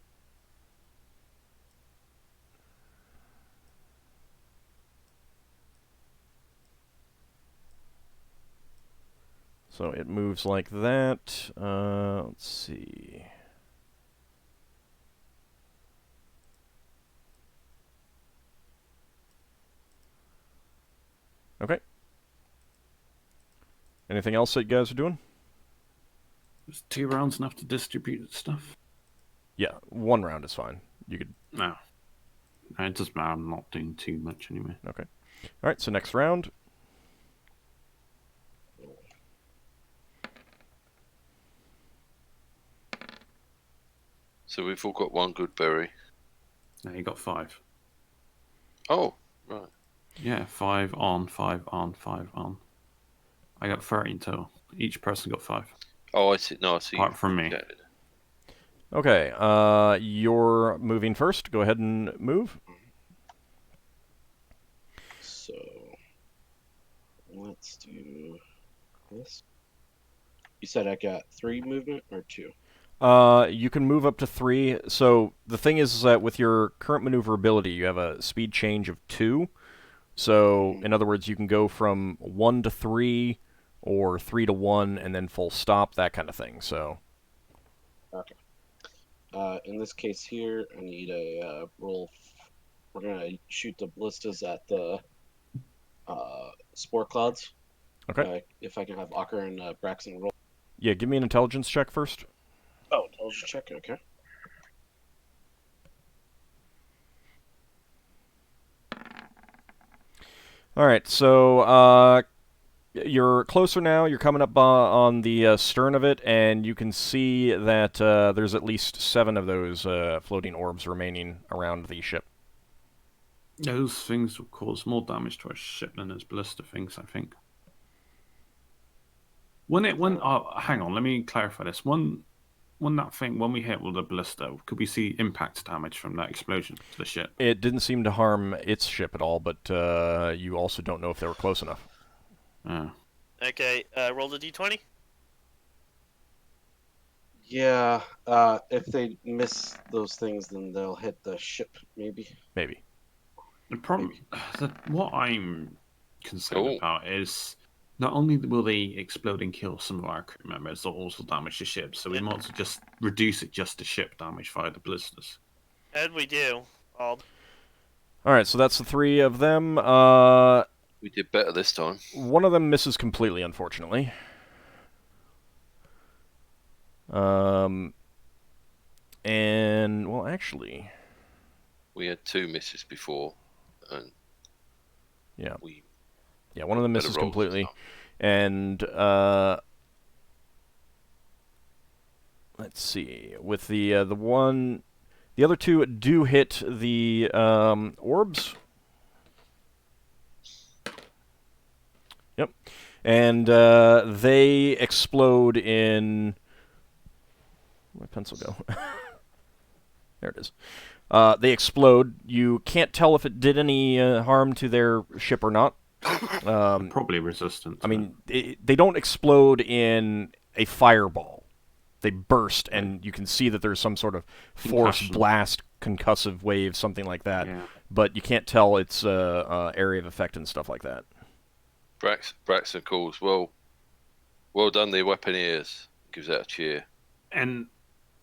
So it moves like that. Let's see. Okay. Anything else that you guys are doing? Is 2 rounds enough to distribute stuff? Yeah, 1 round is fine. You could... No. It doesn't matter. I'm not doing too much anyway. Okay. All right, so next round. So we've all got 1 good berry. No, you got 5. Oh, right. Yeah, 5 on, 5 on, 5 on. I got 13 total. Each person got 5. Oh, I see. No, I see. Apart from me. Okay, you're moving first. Go ahead and move. So, let's do this. You said I got 3 movement or 2? You can move up to 3. So the thing is that with your current maneuverability, you have a speed change of 2. So in other words, you can go from 1 to 3, or 3 to 1, and then full stop, that kind of thing. So. Okay. In this case here, I need a roll. We're gonna shoot the ballistas at the spore clouds. Okay. If I can have Ockar and Braxon roll. Yeah, give me an intelligence check first. Oh, intelligence check. Okay. All right. So you're closer now. You're coming up on the stern of it, and you can see that there's at least 7 of those floating orbs remaining around the ship. Those things will cause more damage to a ship than those ballista things, I think. Hang on, let me clarify this. When we hit with the ballista, could we see impact damage from that explosion to the ship? It didn't seem to harm its ship at all, but you also don't know if they were close enough. Okay, roll the d20. Yeah, if they miss those things, then they'll hit the ship, maybe. Maybe. The problem, what I'm concerned about is not only will they explode and kill some of our crew members, they'll also damage the ship. So we might as well just reduce it just to ship damage via the ballistas. And we do. All right, so that's the 3 of them. We did better this time. One of them misses completely, unfortunately. And, well, actually... We had 2 misses before, and... Yeah. One of them misses completely. And, let's see. With the one... The other 2 do hit the orbs. Yep. And they explode in... Where'd my pencil go? There it is. They explode. You can't tell if it did any harm to their ship or not. Probably resistant. I mean, they don't explode in a fireball. They burst, and you can see that there's some sort of force blast, concussive wave, something like that. Yeah. But you can't tell its area of effect and stuff like that. Braxon calls, well done, the weaponeers. Gives out a cheer. And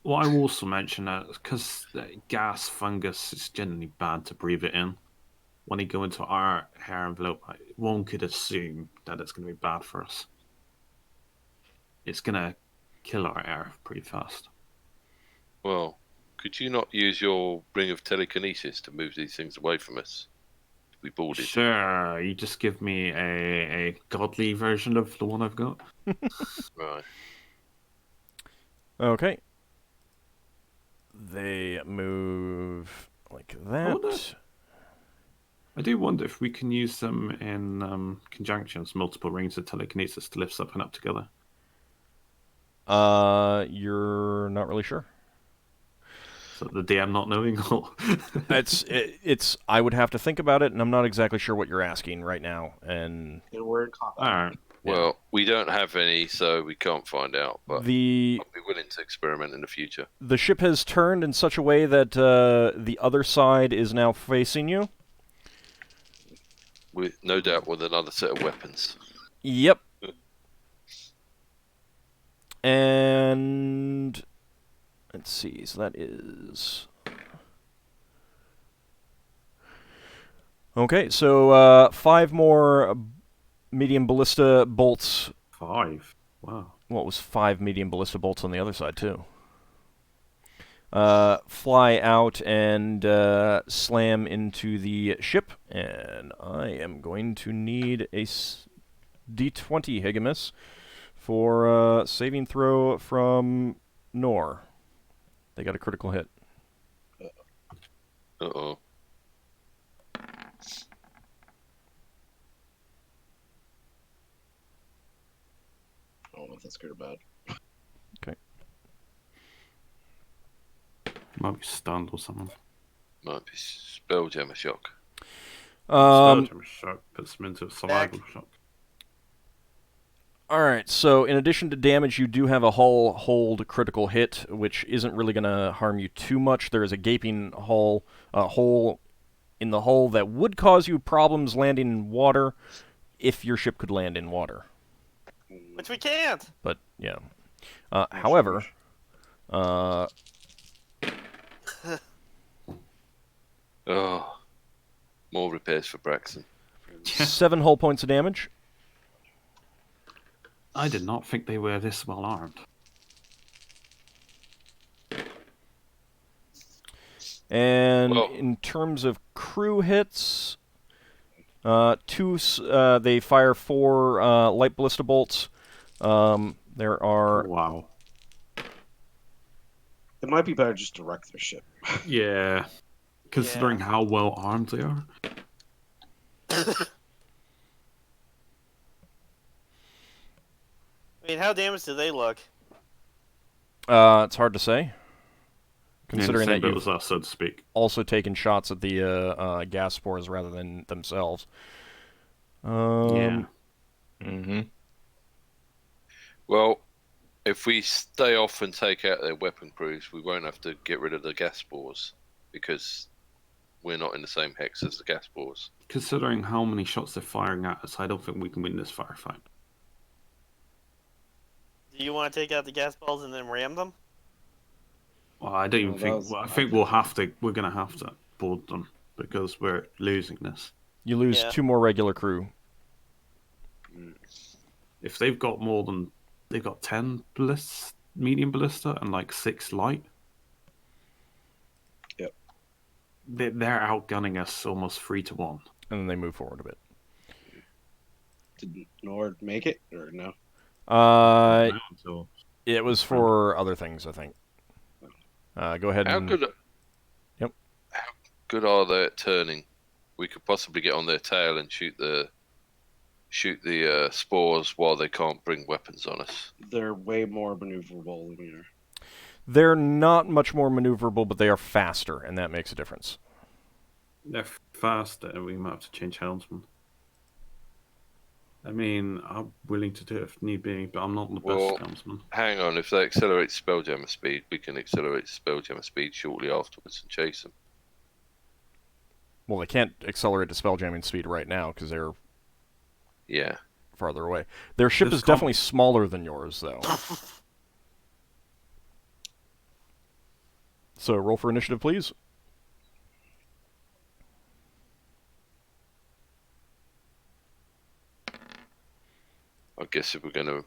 what I will also mention is because gas fungus is generally bad to breathe it in. When you go into our hair envelope, one could assume that it's going to be bad for us. It's going to kill our air pretty fast. Well, could you not use your ring of telekinesis to move these things away from us? We boarded. Sure, you just give me a godly version of the one I've got. Right. Okay. They move like that. I do wonder if we can use them in conjunctions, multiple rings of telekinesis to lift something up together. You're not really sure. So the DM not knowing? It's. I would have to think about it, and I'm not exactly sure what you're asking right now. And we're in combat. All right. Well, we don't have any, so we can't find out. But I'll be willing to experiment in the future. The ship has turned in such a way that the other side is now facing you. No doubt with another set of weapons. Yep. And let's see. So that is okay. So 5 more medium ballista bolts. 5. Wow. Well, it was 5 medium ballista bolts on the other side too. Fly out and slam into the ship, and I am going to need a D20 Higgimus for saving throw from Nor. They got a critical hit. Uh-oh. I don't know if that's good or bad. Okay. Might be stunned or something. Might be Spelljammer shock. Spelljammer shock puts them into a survival shock. Alright, so in addition to damage, you do have a hold critical hit, which isn't really going to harm you too much. There is a gaping hole in the hull that would cause you problems landing in water if your ship could land in water. Which we can't! But, yeah. However, Oh, more repairs for Braxon. 7 hull points of damage. I did not think they were this well armed. And Well, in terms of crew hits, they fire 4 light ballista bolts. There are... Wow. It might be better just to wreck their ship. Yeah. Considering how well armed they are. I mean, how damaged do they look? It's hard to say, considering Yeah, that you've as us, so to speak. also taken shots at the gas spores rather than themselves. Yeah. Mm-hmm. Well, if we stay off and take out their weapon crews, we won't have to get rid of the gas spores, because we're not in the same hex as the gas spores. Considering how many shots they're firing at us, I don't think we can win this firefight. Do you want to take out the gas balls and then ram them? Well, I don't even Well, think. Well, I think we'll have to. We're going to have to board them because we're losing this. You lose Yeah. 2 more regular crew. If they've got more than they've got 10 medium ballista and like 6 light. Yep. They're outgunning us almost 3-1. And then they move forward a bit. Did Nord make it or no? So It was for other things, I think. Go ahead How and... good? Yep. How good are they at turning? We could possibly get on their tail and shoot the spores while they can't bring weapons on us. They're way more maneuverable than we are. They're not much more maneuverable, but they are faster, and that makes a difference. they're faster. We might have to change helmsman. I mean, I'm willing to do it if need be, but I'm not the Well, best helmsman. Hang on, if they accelerate Spelljammer speed, we can accelerate Spelljammer speed shortly afterwards and chase them. Well, they can't accelerate the spelljamming speed right now, because they're Yeah. farther away. Their ship This is definitely smaller than yours, though. So, roll for initiative, please. I guess if we're gonna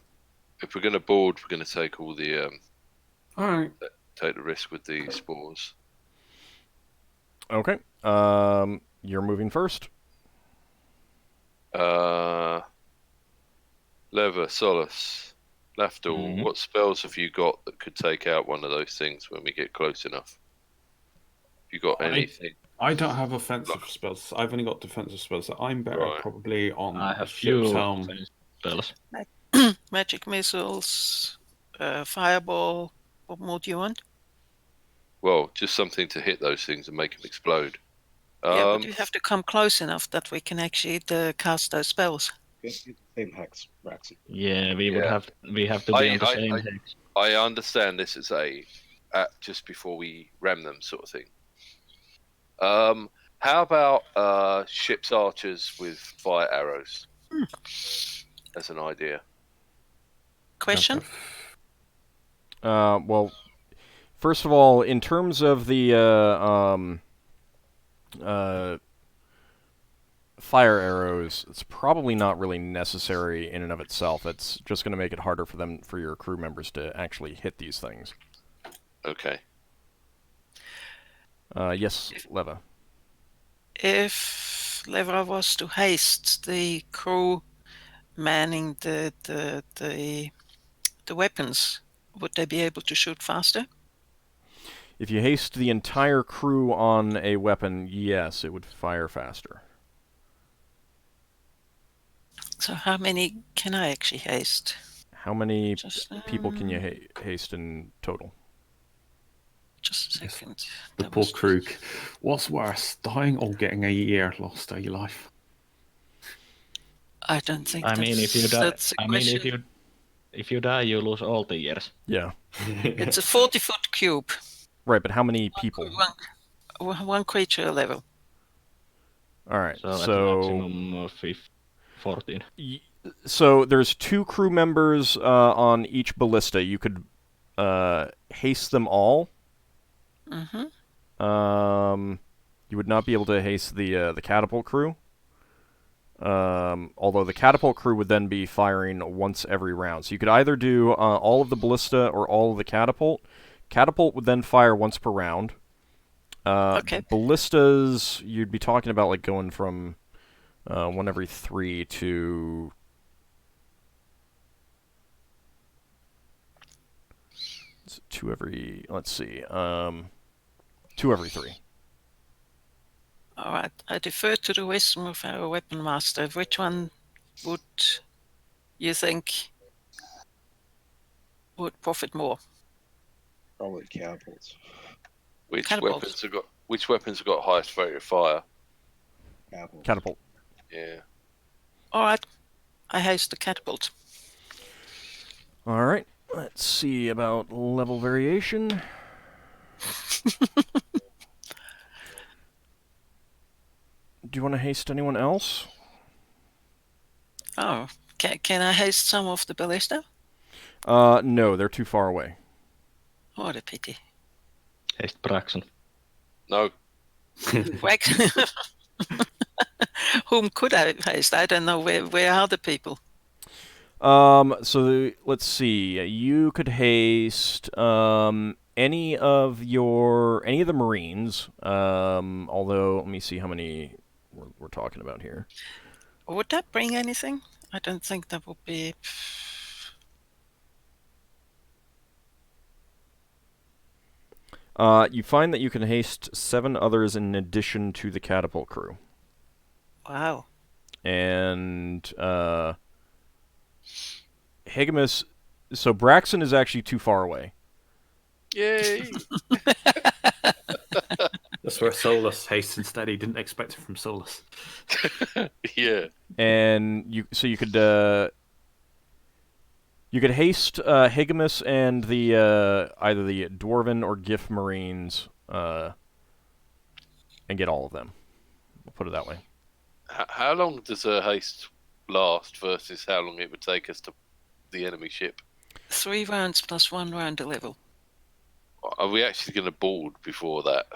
board, we're gonna take all the All right. take the risk with the spores. Okay. You're moving first. Leva, Solas, Lafdul, Mhm. what spells have you got that could take out one of those things when we get close enough? Have you got anything? I don't have offensive spells. I've only got defensive spells. So I'm better Right. probably on I have ship's few helm. spells. Magic missiles, fireball. What more do you want? Well, just something to hit those things and make them explode. Yeah, but you have to come close enough that we can actually cast those spells. It's the same hex, Braxon. Yeah, we would Yeah. have. We have to be on the I- same I- hex. I understand this is just before we ram them sort of thing. How about ship's archers with fire arrows? As an idea. Question? Well, first of all, in terms of the fire arrows, it's probably not really necessary in and of itself. It's just going to make it harder for your crew members to actually hit these things. Okay. Yes, Leva. If Leva was to haste the crew manning the weapons, would they be able to shoot faster? If you haste the entire crew on a weapon, yes, it would fire faster. So how many can I actually haste? How many Just, people can you haste in total? Just a second. The That poor was- crew. What's worse, dying or getting a year lost of your life? I don't think I mean, if you die, that's a I mean, if question. If you die, you lose all the years. Yeah. It's a 40-foot cube. Right, but how many people? One creature level. All right, So at maximum 14. So there's 2 crew members on each ballista. You could haste them all. Mm-hmm. You would not be able to haste the catapult crew. Although the catapult crew would then be firing once every round. So you could either do all of the ballista or all of the catapult. Catapult would then fire once per round. Okay. Ballistas, you'd be talking about like going from 1 every 3 to... It's 2 every... Let's see. 2 every 3. All right. I defer to the wisdom of our weapon master. Which one would you think would profit more? Probably catapults. Which Catapults. weapons have got highest rate of fire? Catapult. Yeah. All right. I haste the catapult. All right. Let's see about level variation. Do you want to haste anyone else? Oh, can I haste some of the ballista? No, they're too far away. What a pity. Haste Braxon. No. Whack. Whom could I haste? I don't know. Where are the people? So let's see. You could haste any of the Marines. Although let me see how many we're talking about here. Would that bring anything? I don't think that would be. You find that you can haste 7 others in addition to the catapult crew. Wow. And Higgimus. So Braxon is actually too far away. Yay! That's where Solas hastes instead. He didn't expect it from Solas. Yeah. And you could haste Higgimus and the either the Dwarven or Giff Marines and get all of them. We'll put it that way. How long does a haste last versus how long it would take us to the enemy ship? 3 rounds plus 1 round a level. Are we actually going to board before that?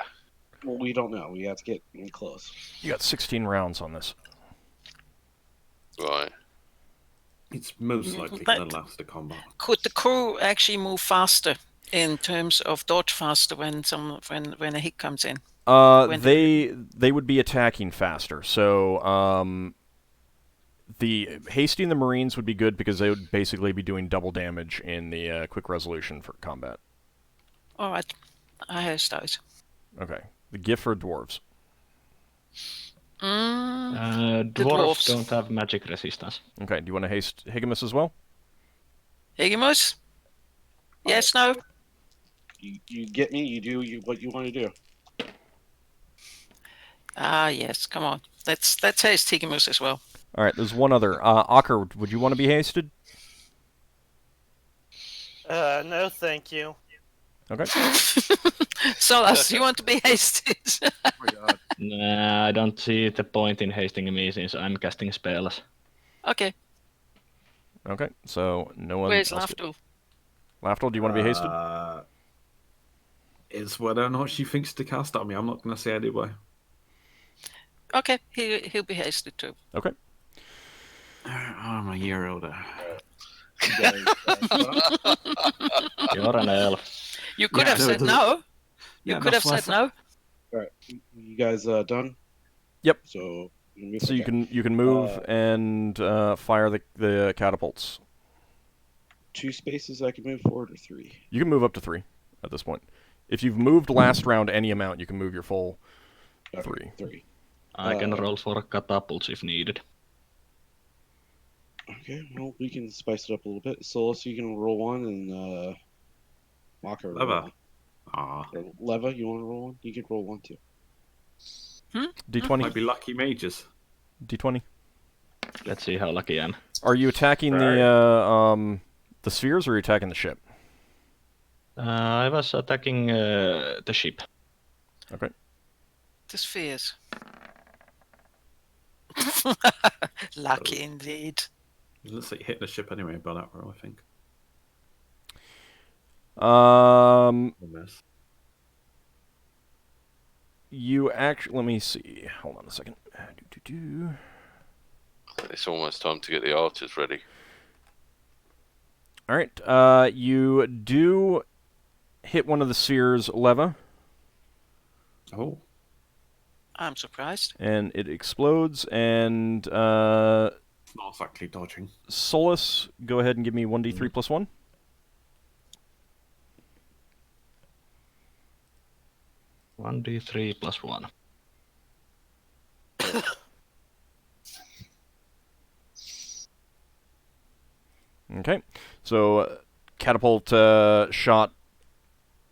Well, we don't know. We have to get in close. You got 16 rounds on this. Right. It's most likely going to last the combat. Could the crew actually move faster in terms of dodge faster when a hit comes in? They would be attacking faster. So the hasting the Marines would be good because they would basically be doing double damage in the quick resolution for combat. All right, I haste those. Okay. The Giff or dwarves? Dwarves don't have magic resistance. Okay. Do you want to haste Higgimus as well? Higgimus? Yes, no? You get me? You do what you want to do. Ah, yes, come on. Let's haste Higgimus as well. All right, there's one other. Ockar, would you want to be hasted? No, thank you. Okay. Solas, you want to be hasted? Oh my god. Nah, I don't see the point in hasting me since I'm casting spells. Okay. Okay, so no one. Where's Lafdul? Lafdul, do you want to be hasted? It's whether or not she thinks to cast on me. I'm not going to say anyway. Okay, he'll be hasted too. Okay. I'm a year older. You're an elf. You could have said no. You could have said no. All right, you guys done? Yep. So you can move and fire the catapults. 2 spaces I can move forward, or 3? You can move up to 3 at this point. If you've moved last round any amount, you can move your full 3. 3. I can roll for catapults if needed. Okay, well, we can spice it up a little bit. Solas, you can roll 1, and Ockar roll Leva. 1. Ah, Or Leva, you want to roll 1? You can roll 1 too. D20. might be lucky mages. D20. Let's see how lucky I am. Are you attacking the the spheres, or are you attacking the ship? I was attacking the ship. Okay. The spheres. Lucky indeed. It looks like hitting the ship anyway by that roll, I think. Miss. You actually, let me see. Hold on a second. It's almost time to get the archers ready. All right. You do hit one of the spheres, Leva, Oh. I'm surprised. and it explodes. And It's not exactly dodging. Solas, go ahead and give me 1d3 plus 1. One d3 plus 1. Okay. So catapult shot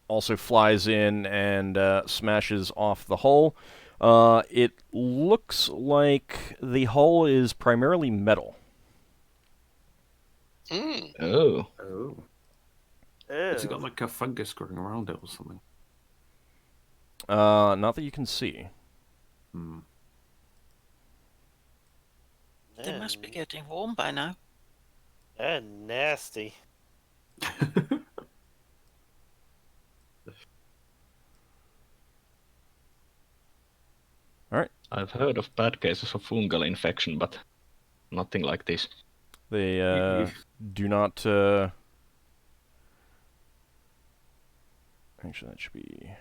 also flies in and smashes off the hull. It looks like the hull is primarily metal. Mm. Oh. Oh. Ew. Has it got like a fungus growing around it or something? Not that you can see. Hmm. They must be getting warm by now. Nasty. All right. I've heard of bad cases of fungal infection, but nothing like this. They do not. Actually, that should be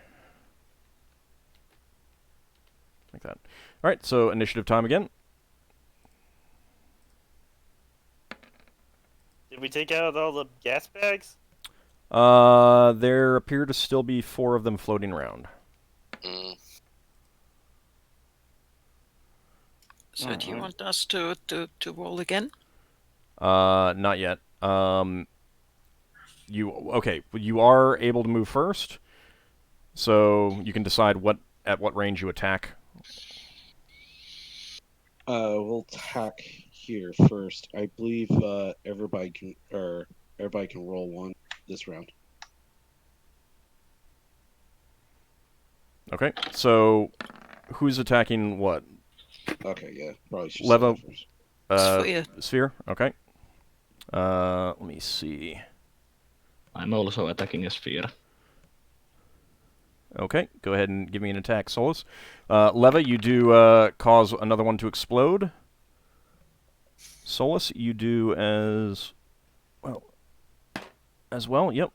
like that. All right. So initiative time again. Did we take out all the gas bags? There appear to still be 4 of them floating around. Mm. So do you want us to roll again? Not yet. You are able to move first, so you can decide at what range you attack. We'll attack here first. I believe everybody can roll one this round. Okay, so who's attacking what? Okay, yeah, probably should Leva, say that first. Sphere. Sphere. Okay. Let me see. I'm also attacking a sphere. Okay, go ahead and give me an attack, Solas. Leva, you do cause another one to explode. Solas, you do as well. Yep.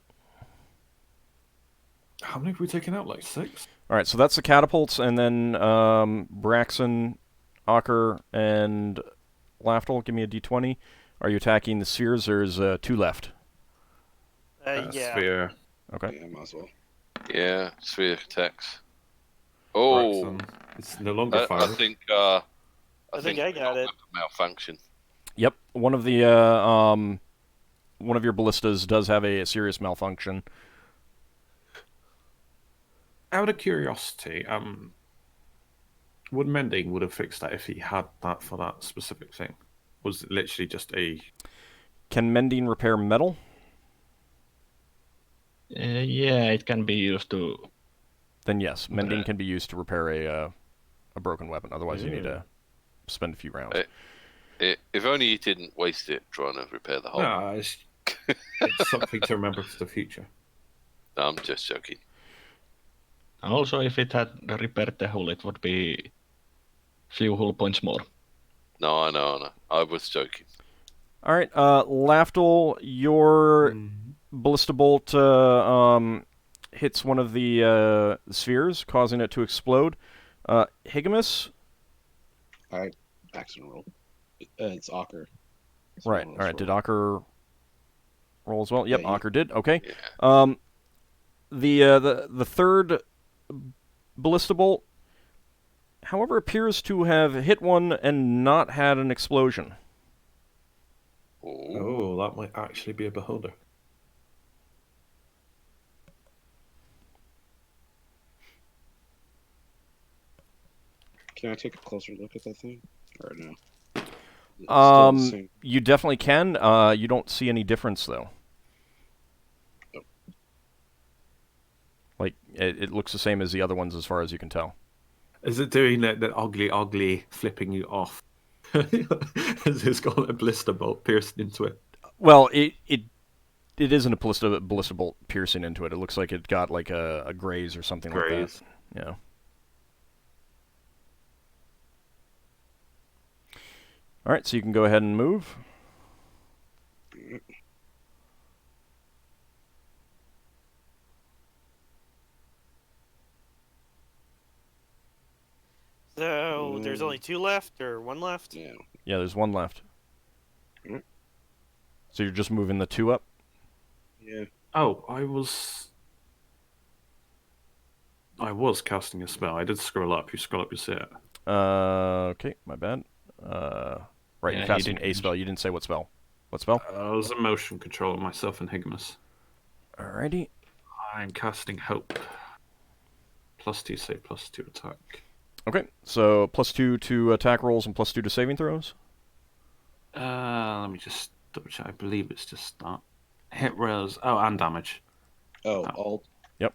How many have we taken out? Like 6? All right, so that's the catapults, and then Braxon, Ockar, and Lafdul. Give me a d20. Are you attacking the spheres? There's 2 left. Yeah. Sphere. Okay. Yeah, might as well. Yeah, sphere attacks. Oh, Braxon. It's no longer I firing. think I think I got it. Malfunction. Yep. One of your ballistas does have a serious malfunction. Out of curiosity, would mending would have fixed that if he had that for that specific thing? Was it literally just a... Can mending repair metal? Yeah, it can be used to... Then yes, mending can be used to repair a broken weapon. Otherwise, you need to spend a few rounds. If only you didn't waste it trying to repair the hull. No, it's something to remember for the future. No, I'm just joking. And also, if it had repaired the hull, it would be few hull points more. No, I know. I was joking. All right, Lafdul, your ballista bolt hits one of the spheres, causing it to explode. Higgimus? Action roll. It's Ockar. Right, all right. Did Ockar roll as well? Yep, Yeah, Ockar did. Okay. Yeah. The third ballista bolt, however, appears to have hit one and not had an explosion. Oh, that might actually be a beholder. Can I take a closer look at that thing? Or no? You definitely can. You don't see any difference though. Like, it looks the same as the other ones as far as you can tell. Is it doing that ugly flipping you off? It's got a blister bolt pierced into it. Well, it isn't a ballista bolt piercing into it. It looks like it got like a graze or something like that. Yeah. All right, so you can go ahead and move. So there's only 2 left, or 1 left? Yeah. Yeah, there's 1 left. Mm. So you're just moving the 2 up? Yeah. Oh, I was casting a spell. I did scroll up. You scroll up, you see it. Okay, my bad. Right, Yeah, you're casting he didn't. a spell. You didn't say what spell. What spell? I was a motion control myself and Higgimus. Alrighty. I'm casting Hope. +2 save, +2 attack. Okay, so +2 to attack rolls and +2 to saving throws? Let me just double check. I believe it's just that. Hit rolls. Oh, and damage. Oh, Oh. alt. Yep.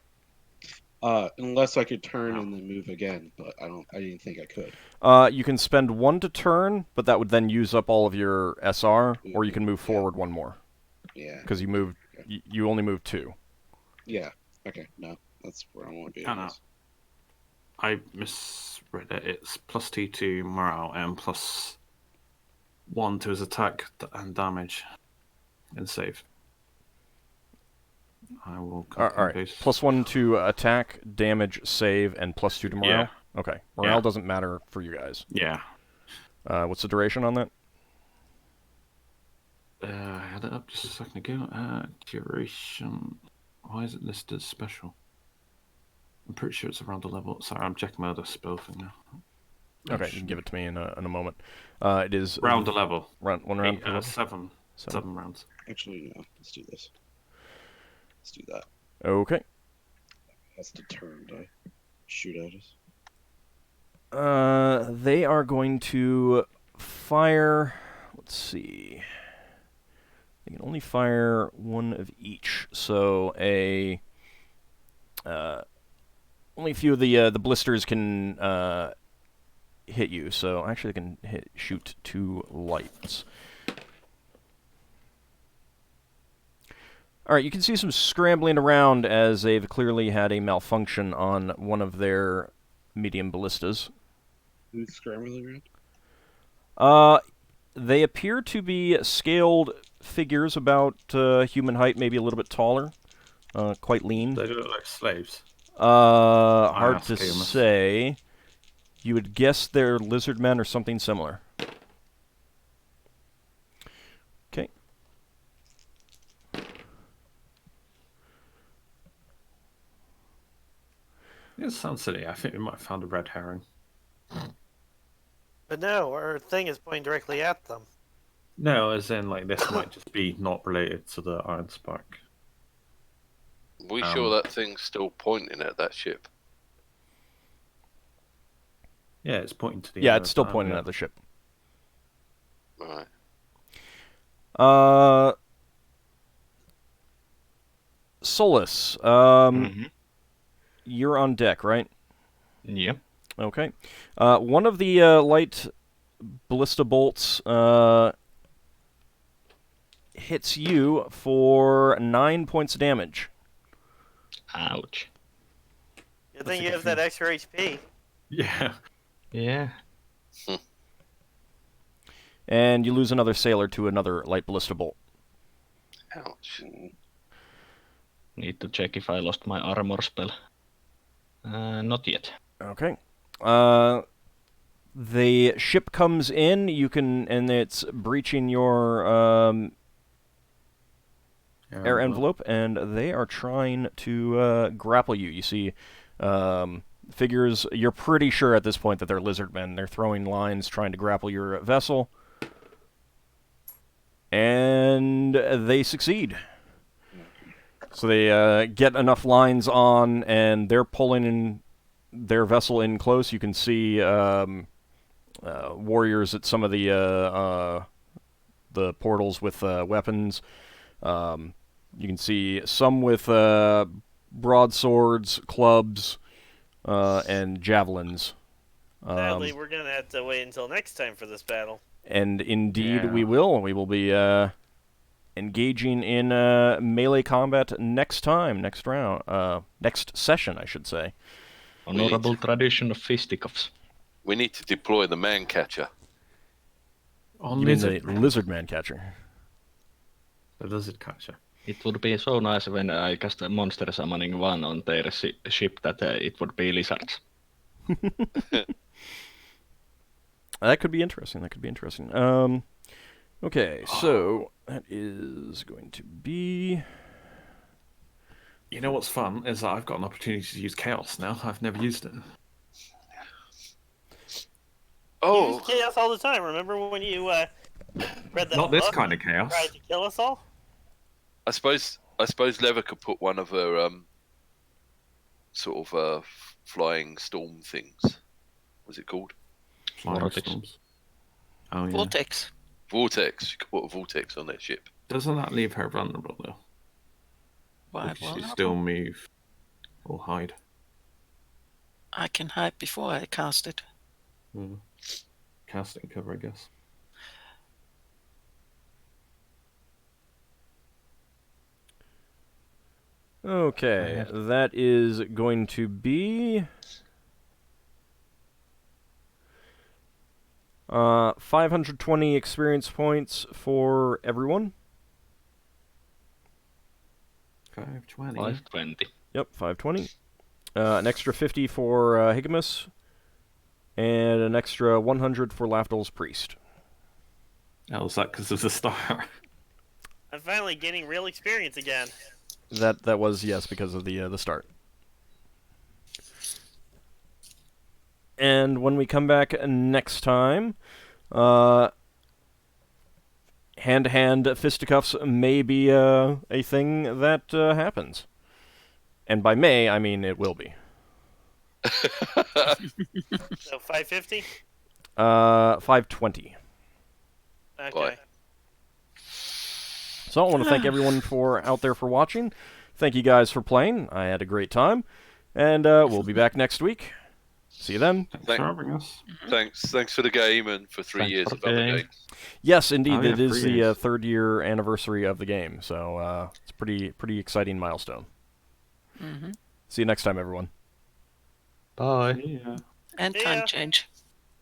Unless I could turn and then move again, but I didn't think I could. You can spend 1 to turn, but that would then use up all of your SR, or you can move forward 1 more. Yeah. Because you moved, you only moved 2. Yeah. Okay. No, that's where I want to be. Oh, no. I misread it. It's +2 to morale and +1 to his attack and damage and save. I will. Alright, +1 to attack, damage, save, and +2 to morale? Yeah. Okay, morale doesn't matter for you guys. Yeah. What's the duration on that? I had it up just a second ago. Duration. Why is it listed as special? I'm pretty sure it's around the level. Sorry, I'm checking my other spell thing now. Okay, you can give it to me in a moment. It is Round the level. one round. Per level? 7 rounds. Actually, no. Let's do this. Let's do that. Okay. That's the turn to shoot at us. They are going to fire. Let's see. They can only fire 1 of each. So only a few of the blisters can hit you. So actually, they can shoot 2 lights. All right, you can see some scrambling around as they've clearly had a malfunction on one of their medium ballistas. Who's scrambling around? They appear to be scaled figures about human height, maybe a little bit taller, quite lean. They look like slaves. Hard to say. You would guess they're lizard men or something similar. Okay. It sounds silly. I think we might have found a red herring. But no, our thing is pointing directly at them. No, as in, like, this might just be not related to the Iron Spark. We sure that thing's still pointing at that ship? Yeah, it's pointing to the. Yeah, it's still pointing at the ship. Right. Solas, you're on deck, right? Yep. Okay. One of the light ballista bolts hits you for 9 points of damage. Ouch. Good thing you have that extra HP. Yeah. Yeah. And you lose another sailor to another light ballista bolt. Ouch. Need to check if I lost my armor spell. Not yet. Okay. The ship comes in. You can, and it's breaching your air envelope, and they are trying to grapple you. You see figures. You're pretty sure at this point that they're lizard men. They're throwing lines, trying to grapple your vessel, and they succeed. So they get enough lines on, and they're pulling in their vessel in close. You can see warriors at some of the portals with weapons. You can see some with broadswords, clubs, and javelins. Sadly, we're going to have to wait until next time for this battle. And indeed Yeah. we will. We will be engaging in melee combat next round. Next session, I should say. Honorable tradition of fisticuffs. We need to deploy the man catcher. On You mean lizard the lizard man catcher? The lizard catcher. It would be so nice when I cast a monster summoning one on their ship that it would be lizards. That could be interesting. Okay, so that is going to be... You know what's fun is that I've got an opportunity to use chaos now. I've never used it. Oh, You use chaos all the time. Remember when you read that Not this book kind of and chaos. tried to kill us all? I suppose Lever could put one of her sort of flying storm things. What's it called? Flying Vortex. storms. Oh yeah. Vortex. Vortex. You could put a vortex on that ship. Doesn't that leave her vulnerable though? Why? Or can she Well, still move or hide? I can hide before I cast it. Casting cover, I guess. Okay, that is going to be... 520 experience points for everyone. 520. 520. Yep, 520. An extra 50 for Higgimus, and an extra 100 for Lafdul's priest. Oh, is that because of the star? I'm finally getting real experience again. That was, yes, because of the start. And when we come back next time, hand-to-hand fisticuffs may be a thing that happens. And by may, I mean it will be. So 550? 520. Okay. Bye. So I want to thank everyone out there for watching. Thank you guys for playing. I had a great time. And we'll be back next week. See you then. Thanks Thank- for having us. Thanks for the game and for 3 Thanks years for of the other game. games. Yes, indeed, Oh, yeah, it is 3 the years. third-year anniversary of the game. So it's a pretty exciting milestone. Mm-hmm. See you next time, everyone. Bye. Yeah. And Yeah. time change.